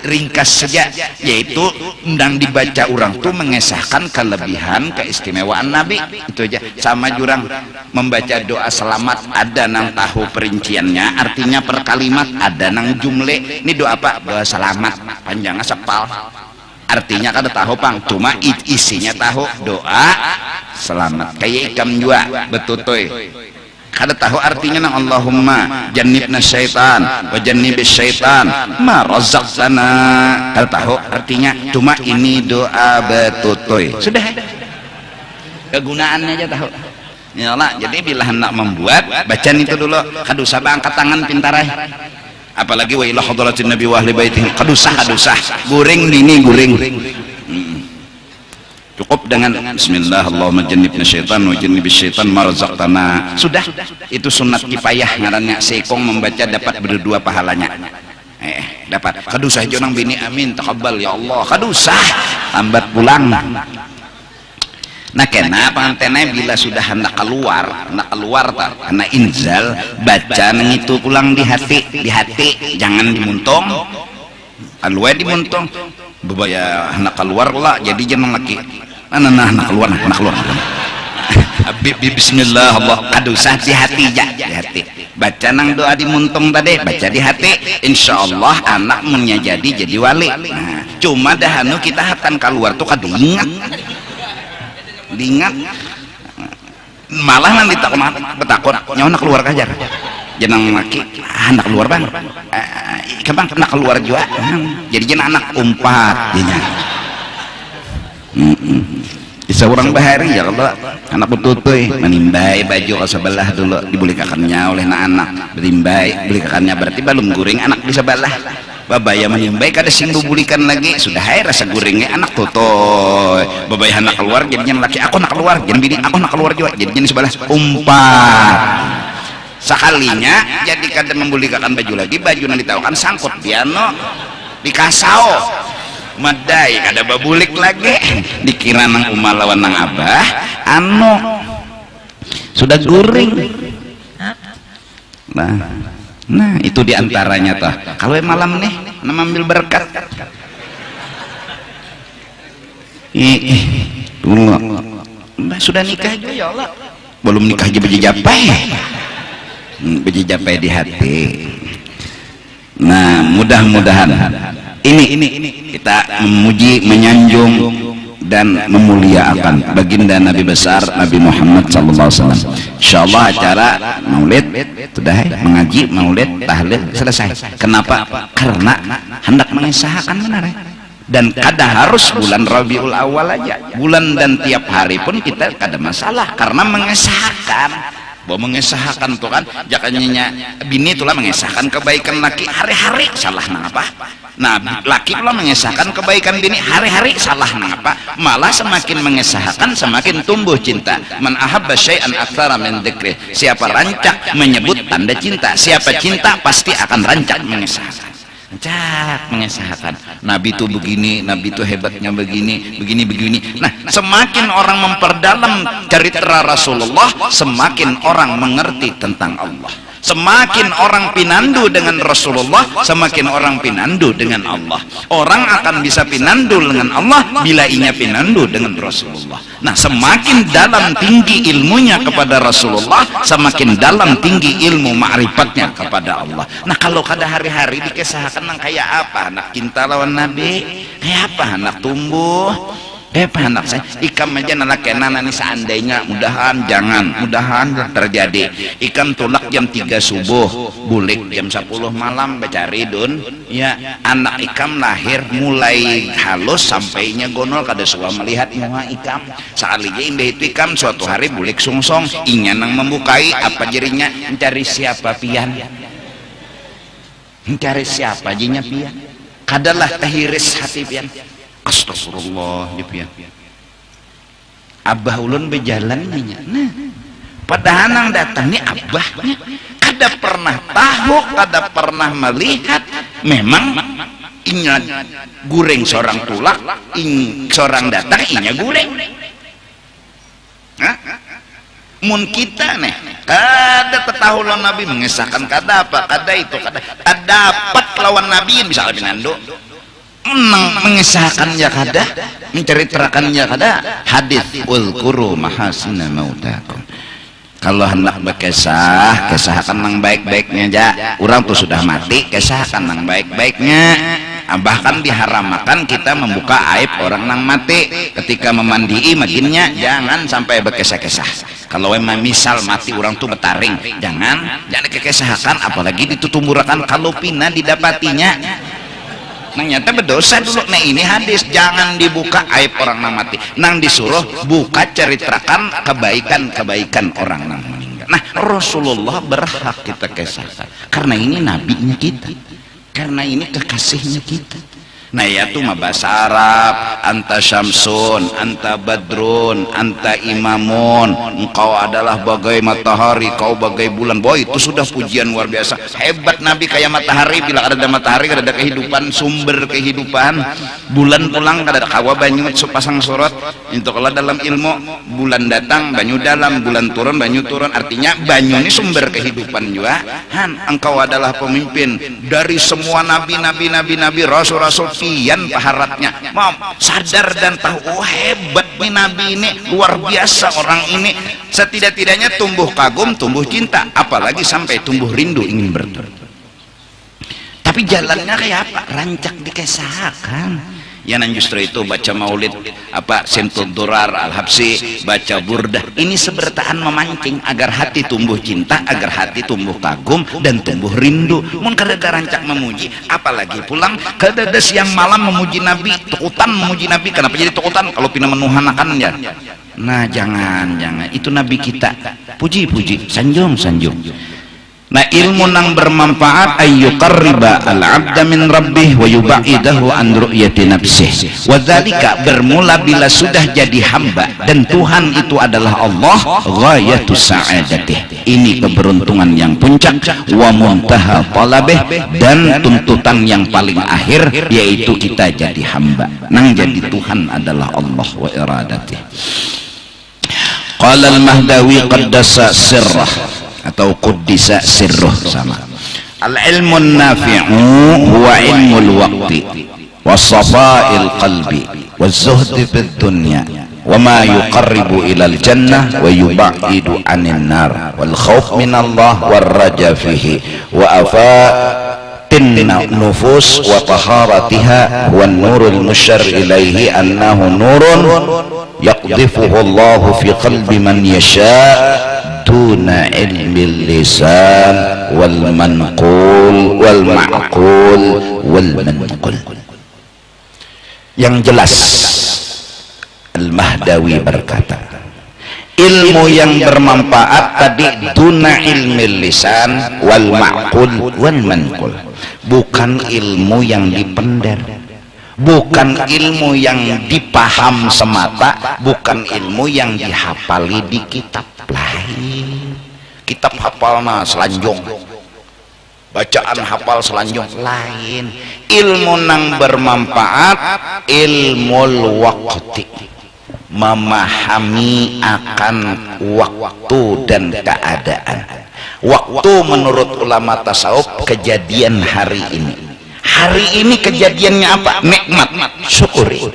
S1: ringkas saja, yaitu undang dibaca orang tuh mengesahkan kelebihan keistimewaan Nabi itu aja. Sama jurang membaca doa selamat, ada nang tahu perinciannya, artinya per kalimat, ada nang jumle. Ini doa apa? Doa selamat panjangnya sepal, artinya kada tahu pang, cuma isinya tahu doa selamat. Kayak ikam jua betutoy kada tahu artinya nang Allahumma jannibna syaitan wa jannibis syaitan ma razaqtana, kada tahu artinya, cuma ini doa betutoy sudah, kegunaannya aja tahu. Yalah, jadi bila hendak membuat bacaan itu dulu, kada usah angkat tangan pintar apalagi wa ila hadratin nabi wa ahli baitihi, kadusah guring dini guring. Cukup dengan bismillah Allahumma jannibna syaitan wa jannibis syaitan ma razaqtana, sudah. Itu sunat kifayah ngarannya, seikong membaca dapat berdua pahalanya. Dapat kadusah jonang bini amin taqabbal ya Allah, kadusah lambat pulang. Nah kenapa antena bila sudah hendak keluar tak karena inzal, baca nang itu pulang di hati, jangan dimuntung, alwe dimuntung bebaya hendak keluar lah, jadi jangan lagi hendak keluar bismillah Allah, kadusah di hati di hati, baca nang doa dimuntung tadi, baca di hati, insyaallah anak menjadi wali. Nah, cuma dahanu kita akan keluar tuh kadingat malah nanti betakut nyawa nak keluar kajar jenang laki anak keluar bang kembang nak keluar juga jadi jenang anak umpat Bisa orang bahari ya Allah anak betutuy menimbai baju ke sebelah dulu dibulikakannya oleh anak menimbai bulikakannya berarti belum guring anak di sebelah babaya menimbai kada sing bubulikan lagi sudah hai rasa guringnya anak tutoy babaya anak keluar jadinya laki aku nak keluar jadi bini aku nak keluar juga jadinya di sebelah umpat sekalinya jadi kada membulikakan baju lagi baju nanti tahu kan sangkut piano di kasau madai kada babulik lagi dikira nang umah lawan nang abah sudah guring nah itu diantaranya toh kalau malam nih ambil berkat dulu mbak sudah nikah juga ya Allah belum nikah aja beji japai di hati. Nah mudah-mudahan ini kita memuji, menyanjung dan memuliakan baginda Nabi besar Nabi Muhammad SAW. Insyaallah acara maulid sudah mengaji maulid tahlil selesai. Kenapa? Karena hendak mengesahkan benar dan kada harus bulan Rabiul Awal aja, bulan dan tiap hari pun kita kada masalah karena mengesahkan. Bahwa mengesahkan tuh kan jakanya bini itulah mengesahkan kebaikan laki hari-hari salah napa. Nah laki pula mengesahkan kebaikan bini hari-hari salah napa. Malah semakin mengesahkan semakin tumbuh cinta. Man ahabba syai'an aktsara min dzikri. Siapa rancak menyebut tanda cinta, siapa cinta pasti akan rancak mengesahkan. Mengesahkan Nabi itu begini, Nabi itu hebatnya begini. Nah semakin orang memperdalam cerita Rasulullah semakin orang mengerti tentang Allah. Semakin orang pinandu dengan Rasulullah semakin orang pinandu dengan Allah. Orang akan bisa pinandu dengan Allah bila ia pinandu dengan Rasulullah. Nah semakin dalam tinggi ilmunya kepada Rasulullah semakin dalam tinggi ilmu ma'rifatnya kepada Allah. Nah kalau kada hari-hari dikesahkan kayak apa anak cinta lawan Nabi, kayak apa anak tumbuh, anak saya ikam aja nalakena nih seandainya mudahan terjadi ikam tulak jam 3 subuh bulik jam 10 malam becari dun ya anak ikam lahir mulai halus sampainya gonol kada suka melihat muka ikam sekalinya indah itu ikam suatu hari bulik sungsong ingin nang membukai apa jerinya mencari siapa pian mencari siapa jinya pian kadalah tahiris hati pian. Astagfirullah ya. Abah ulun berjalan nih. Nah, padahal nang datang nih abahnya kada pernah tahu, kada pernah melihat. Memang inya goreng seorang tulak, seorang datang inya goreng. Hah? Mun kita nih kada tahu lawan Nabi mengesahkan kada apa, kada itu, kada dapat lawan Nabi bisa pinando. Mengisahkan ya kada menceritakan ya kada hadis ulkuru mahasina mautakum kalau hendak berkesah kesahkan yang baik-baiknya aja orang tuh sudah mati kesahkan yang baik-baiknya bahkan diharamakan kita membuka aib orang yang mati ketika memandii maginnya jangan sampai berkesah-kesah kalau memang misal mati orang tuh betaring jangan dikesahkan apalagi ditutumburakan kalau pina didapatinya. Nah nyata berdosa dulu. Nah ini hadis jangan dibuka aib orang nang mati. Nang disuruh buka ceritakan kebaikan orang nang meninggal. Nah Rasulullah berhak kita kesahkan karena ini nabinya kita, karena ini kekasihnya kita. Nah ya tuh mah bahasa Arab anta syamsun, anta badrun, anta imamun, engkau adalah bagai matahari, kau bagai bulan. Boy itu sudah pujian luar biasa. Hebat Nabi kayak matahari. Bila ada matahari ada kehidupan, sumber kehidupan. Bulan pulang ada kawa banyu pasang sorot. Itu kalau dalam ilmu bulan datang banyu dalam, bulan turun banyu turun. Artinya banyu ini sumber kehidupan juga. Han, engkau adalah pemimpin dari semua nabi, rasul-rasul. Pian paharatnya mau sadar dan tahu oh hebat nih nabi ini luar biasa orang ini setidak-tidaknya tumbuh kagum tumbuh cinta apalagi sampai tumbuh rindu ingin bertemu tapi jalannya kayak apa rancak dikesahkan Ya, dan justru itu baca maulid apa Sentud Durar Al-Habsi, baca burdah, ini sebertaan memancing agar hati tumbuh cinta, agar hati tumbuh kagum dan tumbuh rindu. Mun kadada rancak memuji, apalagi pulang kadada siang malam memuji Nabi, tukutan memuji Nabi. Kenapa jadi tukutan? Kalau pina menuhanakan ya. Nah, jangan itu Nabi kita. Puji-puji, sanjung. Nah, ilmu nang bermanfaat ayyuqarriba al-'abda min rabbih wa yubaidahu an ru'yati nafsih. Wa dzalika bermula bila sudah jadi hamba dan Tuhan itu adalah Allah, ghayatus sa'adatih. Ini keberuntungan yang puncak, wa muntaha talabih, dan tuntutan yang paling akhir yaitu kita jadi hamba. Nang jadi Tuhan adalah Allah wa iradatih. Qala al-Mahdawi qaddasa sirrah atau quddisa sirruh, sama. Al-ilmun nafi'u huwa ilmul waqti was-safa'il qalbi waz-zuhdi fid dunya wa ma yuqarribu ilal jannah wa yubaidu 'anil nar wal khauf minallah war raja fihi wa afatin nufus wa taharatiha wan nurul musyar ilaihi annahu nurun yaqdhifuhu Allah fi qalbi man yasha' duna ilmi lisan wal manqul wal ma'qul wal manqul. Yang jelas Al-Mahdawi berkata, ilmu yang bermanfaat tadi duna ilmi lisan wal ma'qul wal manqul, bukan ilmu yang dipendar, bukan ilmu yang dipaham semata, bukan ilmu yang dihafali di kitab lain. Kitab hafal mah selanjung, bacaan hafal selanjung lain. Ilmu nang bermanfaat ilmul waqti, memahami akan waktu dan keadaan. Waktu menurut ulama tasawuf kejadian hari ini. Hari ini kejadiannya apa? Nikmat, syukuri.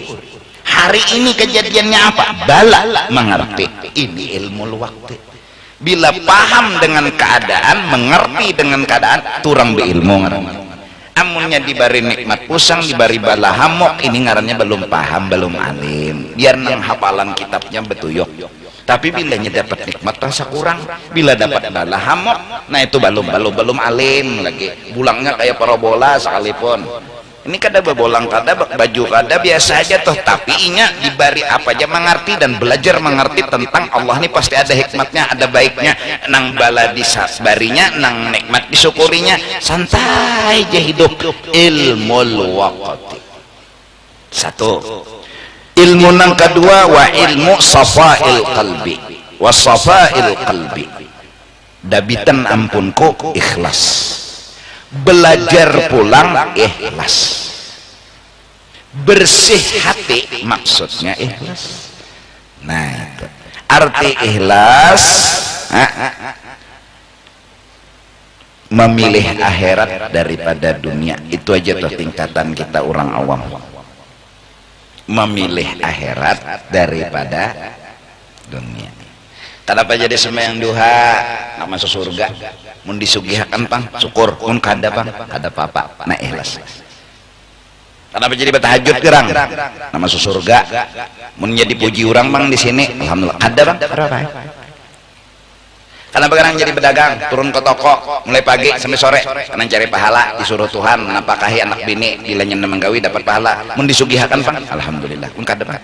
S1: Hari ini kejadiannya apa? Bala, mengerti. Ini ilmu waktu. Bila paham dengan keadaan, mengerti dengan keadaan, turang beilmu. Amunnya dibari nikmat pusang, dibari bala hamok, ini ngarannya belum paham, belum alim. Biar nang hafalan kitabnya betuyok. Tapi bila dapat nikmat rasa kurang, bila dapat bala hamok, nah itu belum alim lagi. Bulangnya kayak parabola sekalipun. Ini kada bebolang, kada baju, kada biasa aja toh, tapi inya dibari apa aja mengerti dan belajar mengerti tentang Allah. Ini pasti ada hikmatnya, ada baiknya. Nang bala disabarinya, nang nikmat disyukurinya, santai aja hidup. Ilmul waqti. Satu. Ilmu nang kedua wa ilmu safa'il qalbi. Wa safa'il qalbi, dabitan ampunku ikhlas. Belajar pulang ikhlas, bersih hati maksudnya ikhlas. Nah itu arti ikhlas, memilih akhirat daripada dunia. Itu aja tuh tingkatan kita orang awam, memilih akhirat daripada dunia. Kenapa jadi sembahyang duha nggak masuk surga? Mun disugihakan pang syukur, mun kada pang kada apa-apa, nah ikhlas. Kenapa jadi bertahajud gerang nggak masuk surga? Mun jadi puji orang bang di sini, alhamdulillah kada bang. Kenapa gerang jadi pedagang, turun ke toko mulai pagi sampai sore karena cari pahala, disuruh Tuhan napakahi anak bini, dilanya menggawi dapat pahala. Mun disugihakan pang alhamdulillah, mun kada bang.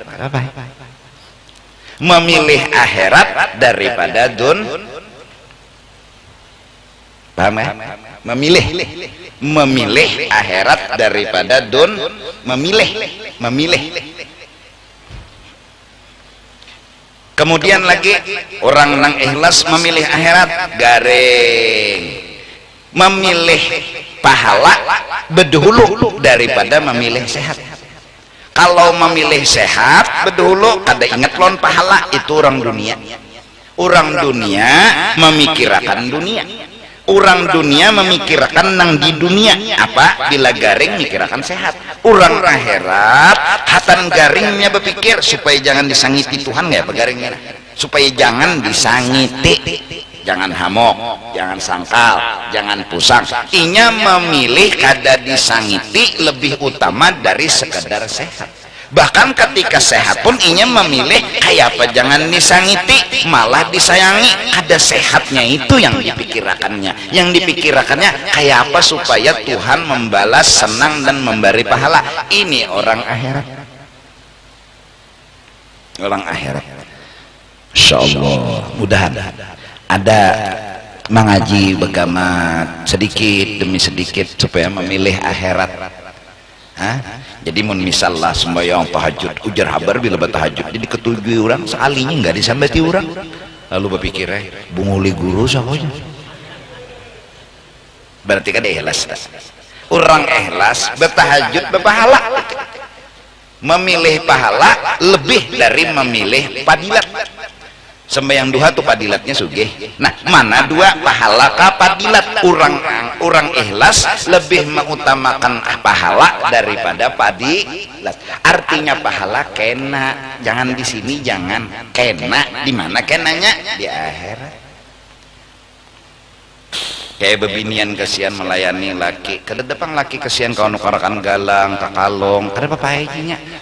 S1: Memilih akhirat daripada paham ya? Memilih akhirat daripada memilih. Kemudian lagi orang nang ikhlas memilih akhirat garing, memilih pahala bedahulu daripada memilih sehat. Kalau memilih sehat bedahulu kada ingat lon pahala, itu orang dunia. Orang dunia memikirkan dunia. Orang dunia memikirkan nang di dunia apa, bila garing mikirkan sehat. Orang akhirat hatan garingnya berpikir supaya jangan disangiti Tuhan, ya begaringnya, supaya jangan disangiti. jangan hamok, jangan sangkal, jangan pusang. Inya memilih kada disangiti lebih utama dari sekedar sehat. Bahkan ketika sehat pun inya memilih kayak apa jangan disangiti, malah disayangi. Ada sehatnya itu yang dipikirakannya. Yang dipikirakannya kayak apa supaya Tuhan membalas, senang dan memberi pahala. Ini orang akhirat. Orang akhirat. Insyaallah mudahan ada mengaji begamat sedikit demi sedikit supaya memilih akhirat. Hah? Jadi mun misalnya sembahyang tahajud ujar habar bila bertahajud jadi ketujuh orang sekalinya nggak disambati orang lalu berpikir bunguli guru sakonya berarti kan ikhlas orang ikhlas bertahajud berpahala memilih pahala lebih dari memilih padilat. Sembahyang duha tuh padilatnya sugih. Nah, mana dua pahala ka padilat? Orang ikhlas lebih mengutamakan pahala daripada padilat. Artinya pahala kena, jangan di sini, jangan kena. Di mana kenanya? Di akhirat. Kayak bebinian kesian melayani laki, kededepang laki kesian kau nukarakan galang, kakalong, kada apa-apa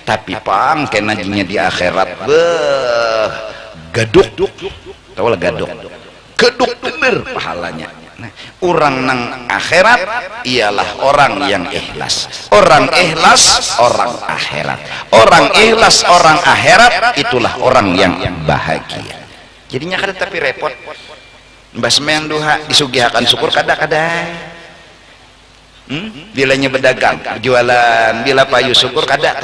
S1: tapi pang kena jinya di akhirat. Beuh. Gaduk, tahu lah gaduk bener pahalanya. Nah, orang nang akhirat ialah orang yang ikhlas. Orang ikhlas orang akhirat. Orang ikhlas orang akhirat itulah orang yang bahagia. Jadinya kada tapi repot. Mbah sembahyang duha disugihakan syukur kada. Bilanya berdagang, jualan, bila payu syukur kada.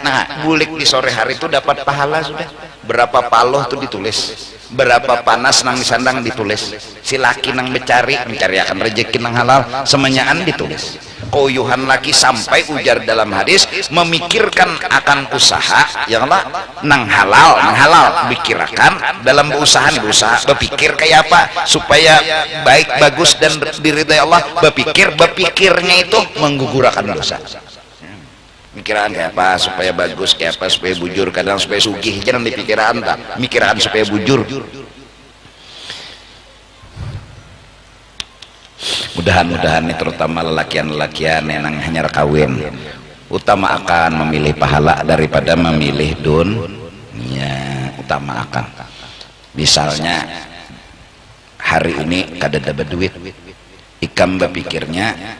S1: Nah, bulik di sore hari itu dapat pahala sudah. Berapa paloh tuh ditulis, berapa panas nang disandang ditulis, si laki nang mencari akan rezeki nang halal semenyaan ditulis. Koyuhan laki sampai ujar dalam hadis memikirkan akan usaha yang lah nang halal pikirkan dalam berusaha berpikir kayak apa supaya baik bagus dan diridai Allah, berpikirnya itu menggugurkan dosa. Mikiran kayak apa supaya bagus, kayak apa supaya bujur, kadang supaya sugih, jangan dipikiran tak mikiran supaya bujur. Mudah-mudahan ini terutama lelakian-lelakian yang hanya kawin utama akan memilih pahala daripada memilih dunia. Utama akan misalnya hari ini kada dapat duit, ikam berpikirnya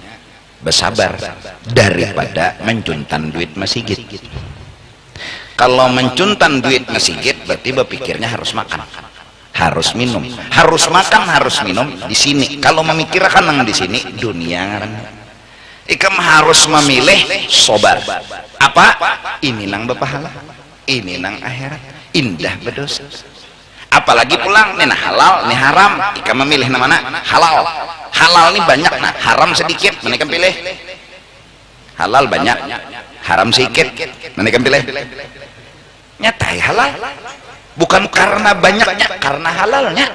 S1: bersabar daripada mencuntan duit masjid. Kalau mencuntan duit masjid berarti berpikirnya harus makan, harus minum, harus makan, harus minum di sini. Kalau memikirkan nang di sini dunia, ikam harus memilih sobar. Apa? Ini nang berpahala, ini nang akhirat, indah berdosa. Apalagi pulang nih nah halal, nih haram, ikam memilih namanya halal. Halal ini banyak, nah haram sedikit, mereka pilih. Halal banyak, haram sedikit, mereka pilih. Nyatai halal, bukan karena banyaknya, karena halalnya.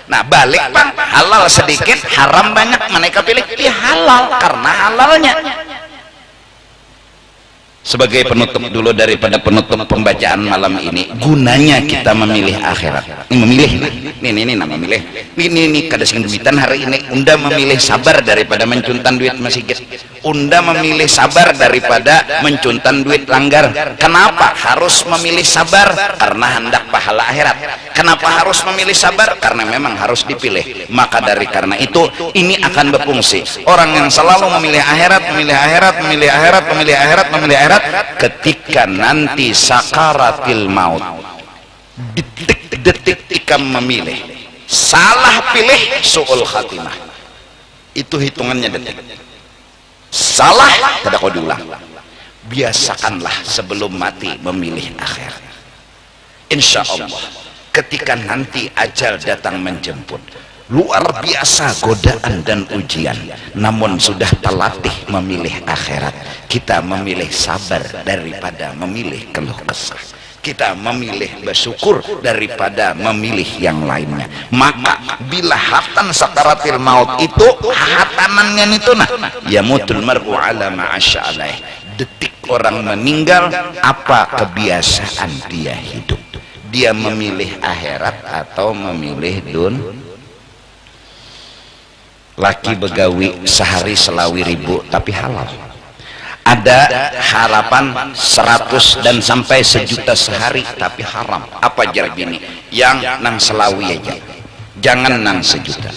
S1: Nah balik bang, halal sedikit, haram banyak, mereka pilih. Ya halal karena halalnya. Sebagai penutup dulu daripada penutup pembacaan malam ini, gunanya kita memilih akhirat. Ini memilih, ini nama memilih. Ini kada sing duitan hari ini. Unda memilih sabar daripada mencuntan duit masjid. Unda memilih sabar daripada mencuntan duit langgar. Kenapa harus memilih sabar? Karena hendak pahala akhirat. Kenapa harus memilih sabar? Karena memang harus dipilih. Maka dari karena itu ini akan berfungsi. Orang yang selalu memilih akhirat, memilih akhirat, memilih akhirat, memilih akhirat, memilih akhirat, ketika nanti sakaratil maut, detik-detik ikam memilih salah pilih su'ul khatimah, itu hitungannya detik. Salah tidak kau diulang. Biasakanlah sebelum mati memilih akhirat. Insya Allah ketika nanti ajal datang menjemput, luar biasa godaan dan ujian, namun sudah terlatih memilih akhirat. Kita memilih sabar daripada memilih keluh kesah. Kita memilih bersyukur daripada memilih yang lainnya. Maka bila hatan sakaratil maut itu hatanannya itu nah yamutul mar'u ala ma'asya alaih, detik orang meninggal apa kebiasaan dia hidup. Dia memilih akhirat atau memilih laki begawi sehari selawi 1000 tapi halal. Ada harapan 100 dan sampai 1 juta sehari tapi haram. Apa jar bini? Yang nang selawi aja, jangan nang 1 juta.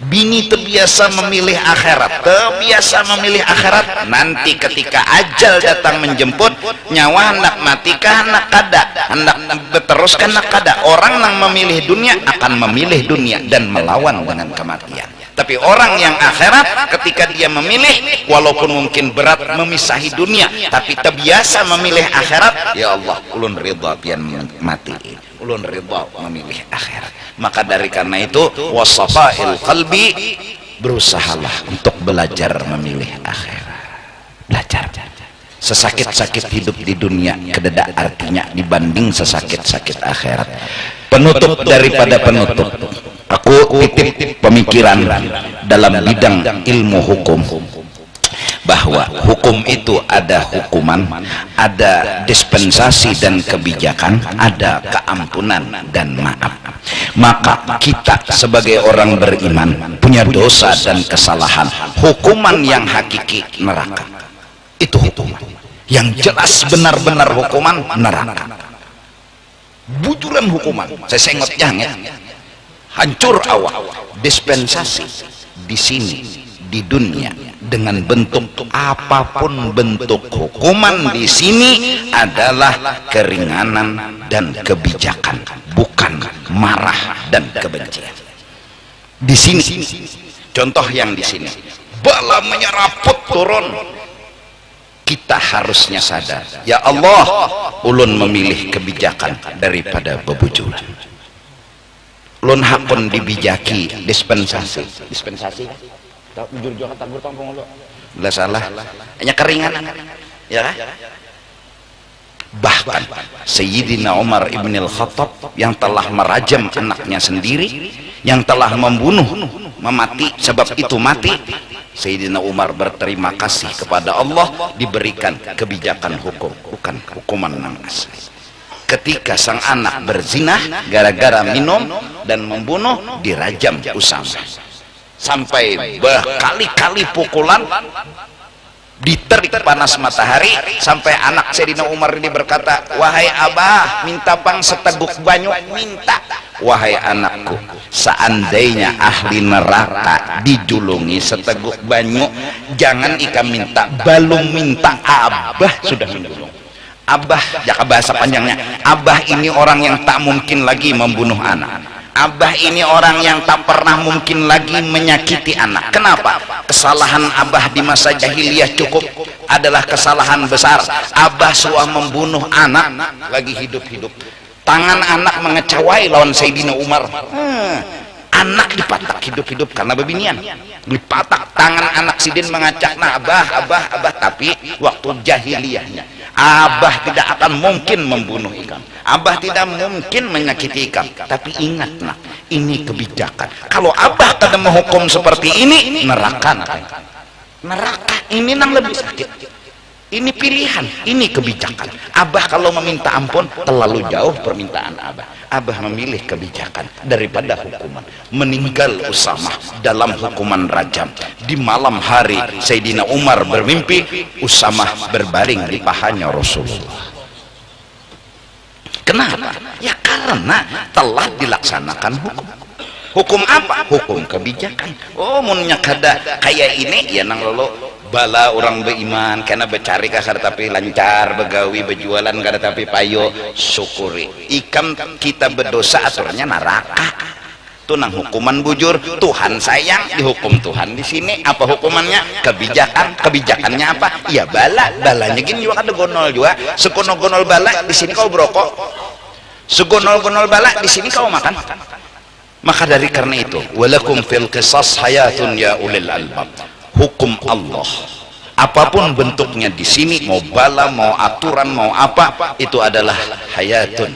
S1: Bini terbiasa memilih akhirat, terbiasa memilih akhirat. Nanti ketika ajal datang menjemput, nyawa hendak mati kah hendak kada, hendak berteruskan hendak kada. Orang yang memilih dunia akan memilih dunia dan melawan dengan kematian. Tapi orang yang akhirat ketika dia memilih, walaupun mungkin berat memisahi dunia, tapi terbiasa memilih akhirat. Ya Allah, ulun ridha pian mati, ulun ridha memilih akhirat. Maka dari karena itu, wasafail qalbi, berusahalah untuk belajar memilih akhirat. Belajar. Sesakit-sakit hidup di dunia kededa artinya dibanding sesakit-sakit akhirat. Penutup daripada penutup, aku titip pemikiran dalam bidang ilmu hukum, bahwa hukum itu ada hukuman, ada dispensasi dan kebijakan, ada keampunan dan maaf. Maka kita sebagai orang beriman punya dosa dan kesalahan. Hukuman yang hakiki neraka, itu hukuman yang jelas, benar-benar hukuman neraka. Bujuran hukuman, saya sengot jangan hancur awak. Dispensasi di sini di dunia dengan bentuk apapun bentuk hukuman di sini adalah keringanan dan kebijakan, bukan marah dan kebencian. Di sini contoh yang di sini, bala menyeraput turun, kita harusnya sadar, ya Allah, ulun memilih kebijakan daripada bebujuran. Ulun hakun dibijaki dispensasi. Dispensasi tak bujur juga tak bertampung lo. Lah salah. Hanya keringanan. Ya kan? Bahkan Sayyidina Umar ibn al-Khattab yang telah merajam anaknya sendiri, yang telah membunuh, memati, sebab itu mati, Sayyidina Umar berterima kasih kepada Allah diberikan kebijakan hukum, bukan hukuman yang asli. Ketika sang anak berzina gara-gara minum dan membunuh, dirajam Usama sampai berkali-kali pukulan, diterik panas matahari, sampai anak Sayyidina Umar ini berkata, wahai abah, minta pang seteguk banyu, minta. Wahai anakku, seandainya ahli neraka dijulungi seteguk banyu, jangan ikam minta, belum minta, abah sudah menjulung. Abah, jaka bahasa panjangnya, abah ini orang yang tak mungkin lagi membunuh anak. Abah ini orang yang tak pernah mungkin lagi menyakiti anak. Kenapa? Kesalahan abah di masa jahiliyah cukup adalah kesalahan besar. Abah suah membunuh anak lagi hidup-hidup. Tangan anak mengecawai lawan Sayyidina Umar. Anak dipatak hidup-hidup karena bebinian. Dipatak tangan anak sidin mengacak, nah abah, tapi waktu jahiliyahnya. Abah tidak akan mungkin membunuh ikam, abah tidak mungkin menyakiti ikam. Tapi ingat nak, ini kebijakan. Kalau abah tidak menghukum seperti ini, neraka ini nang lebih sakit. Ini pilihan, ini kebijakan. Abah kalau meminta ampun terlalu jauh permintaan abah. Abah memilih kebijakan daripada hukuman. Meninggal Usama dalam hukuman rajam. Di malam hari Sayyidina Umar bermimpi Usama berbaring di pahanya Rasulullah. Kenapa? Ya karena telah dilaksanakan hukum. Hukum apa? Hukum kebijakan. Oh, munnya kada kayak ini ya nang lolo bala orang beriman karena bercari kasar tapi lancar, begawi berjualan kada tapi payo, syukuri. Ikam kita berdosa aturnya neraka. Itu nang hukuman bujur. Tuhan sayang, dihukum Tuhan di sini. Apa hukumannya? Kebijakan. Kebijakannya apa? Ya bala. Balanya gini juga ada gonol juga. Segonol-gonol bala di sini kau berokok. Segonol-gonol bala di sini kau makan. Maka dari karena itu, walakum fil qisas hayatun ya ulil albab. Hukum Allah apapun bentuknya di sini, mau bala, mau aturan, mau apa, itu adalah hayatun,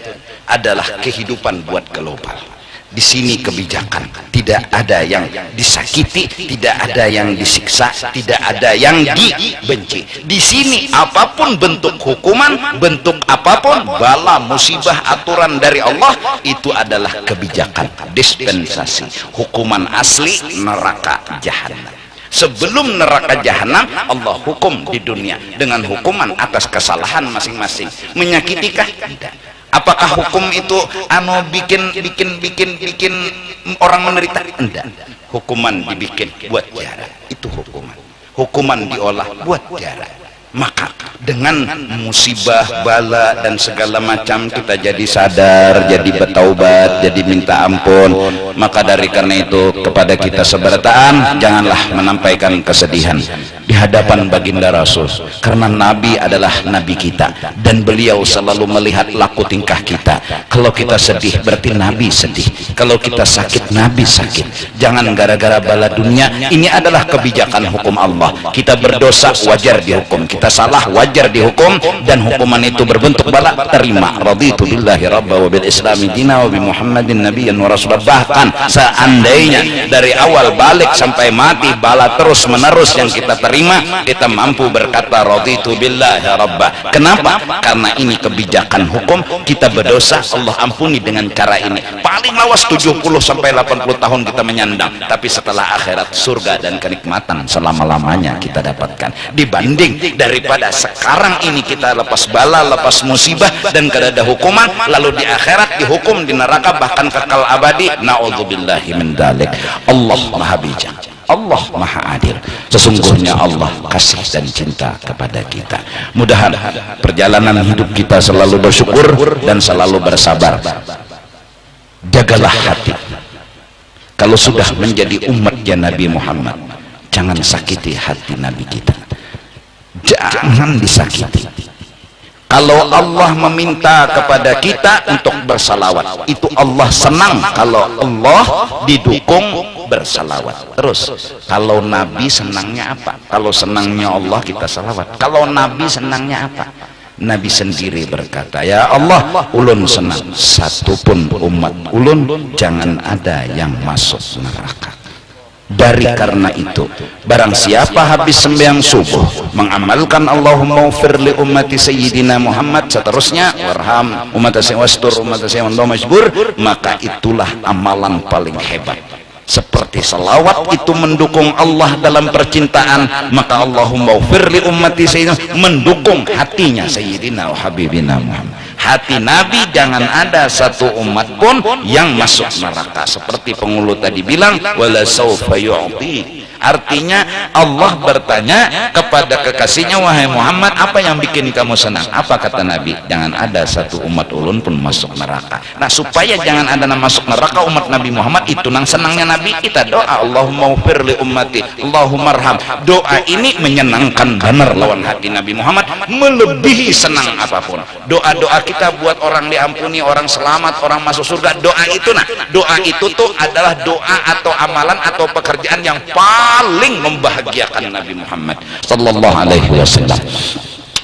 S1: adalah kehidupan buat global. Di sini kebijakan, tidak ada yang disakiti, tidak ada yang disiksa, tidak ada yang dibenci. Di sini apapun bentuk hukuman, bentuk apapun, bala, musibah, aturan dari Allah, itu adalah kebijakan, dispensasi. Hukuman asli neraka jahanam. Sebelum neraka jahanam, Allah hukum di dunia dengan hukuman atas kesalahan masing-masing. Menyakitikah? Tidak. Apakah hukum itu bikin orang menderita? Enggak. Hukuman dibikin buat jara. Itu hukuman. Hukuman diolah buat jara. Maka dengan musibah, bala dan segala macam kita jadi sadar, jadi bertaubat, jadi minta ampun. Maka dari karena itu kepada kita seberataan, janganlah menampaikan kesedihan di hadapan baginda Rasul, karena Nabi adalah Nabi kita dan beliau selalu melihat laku tingkah kita. Kalau kita sedih berarti Nabi sedih, kalau kita sakit Nabi sakit. Jangan gara-gara bala dunia. Ini adalah kebijakan hukum Allah. Kita berdosa wajar dihukum, kita salah wajar dihukum, dan hukuman itu berbentuk bala, terima. Raditu billahi rabba wa bil islami dina wa bi Muhammadin nabiyyan wa rasulah. Bahkan seandainya dari awal balik sampai mati bala terus menerus yang kita terima, kita mampu berkata raditu billahi rabba. Kenapa? Karena ini kebijakan hukum. Kita berdosa, Allah ampuni dengan cara ini. Paling lawas 70 sampai 80 tahun kita menyandang, tapi setelah akhirat surga dan kenikmatan selama-lamanya kita dapatkan, dibanding daripada sekarang ini kita lepas bala, lepas musibah dan kada ada hukuman, lalu di akhirat dihukum di neraka bahkan kekal abadi. Na'udzubillahi min dzalik. Allah Maha Bijak, Allah Maha Adil. Sesungguhnya Allah kasih dan cinta kepada kita. Mudahan perjalanan hidup kita selalu bersyukur dan selalu bersabar. Jagalah hati. Kalau sudah menjadi umatnya Nabi Muhammad, jangan sakiti hati Nabi kita. Jangan disakiti. Kalau Allah meminta kepada kita untuk bersalawat, itu Allah senang kalau Allah didukung bersalawat. Terus kalau Nabi senangnya apa? Kalau senangnya Allah kita salawat. Kalau Nabi senangnya apa? Nabi sendiri berkata, ya Allah, ulun senang satupun umat ulun jangan ada yang masuk neraka. Dari karena itu, barang siapa habis sembahyang subuh mengamalkan Allahumma ufir li ummati sayyidina Muhammad, seterusnya warham ummata wastur ummata majbur, maka itulah amalan paling hebat. Seperti salawat itu mendukung Allah dalam percintaan, maka Allahumma ufir li ummati sayyidina mendukung hatinya sayyidina wa habibina Muhammad. Hati Nabi jangan ada satu umat pun yang masuk neraka. Seperti penghulu tadi bilang, wala sawfa yu'ti. Artinya Allah bertanya kepada kekasihnya, wahai Muhammad, apa yang bikin kamu senang? Apa kata Nabi? Jangan ada satu umat ulun pun masuk neraka. Nah, supaya jangan ada yang masuk neraka umat Nabi Muhammad, itu nang senangnya Nabi kita doa, Allahumma ufir li ummati, Allahumma arham. Doa ini menyenangkan benar lawan hati Nabi Muhammad, melebihi senang apapun. Doa-doa kita buat orang diampuni, orang selamat, orang masuk surga, doa itu doa itu tuh adalah doa atau amalan atau pekerjaan yang paling membahagiakan Nabi Muhammad sallallahu alaihi wasallam.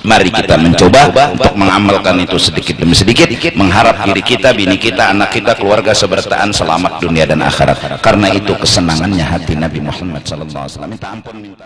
S1: Mari kita mencoba untuk mengamalkan itu sedikit demi sedikit, mengharap diri kita, bini kita, anak kita, keluarga seberataan selamat dunia dan akhirat. Karena itu kesenangannya hati Nabi Muhammad sallallahu alaihi wasallam. Minta ampun, minta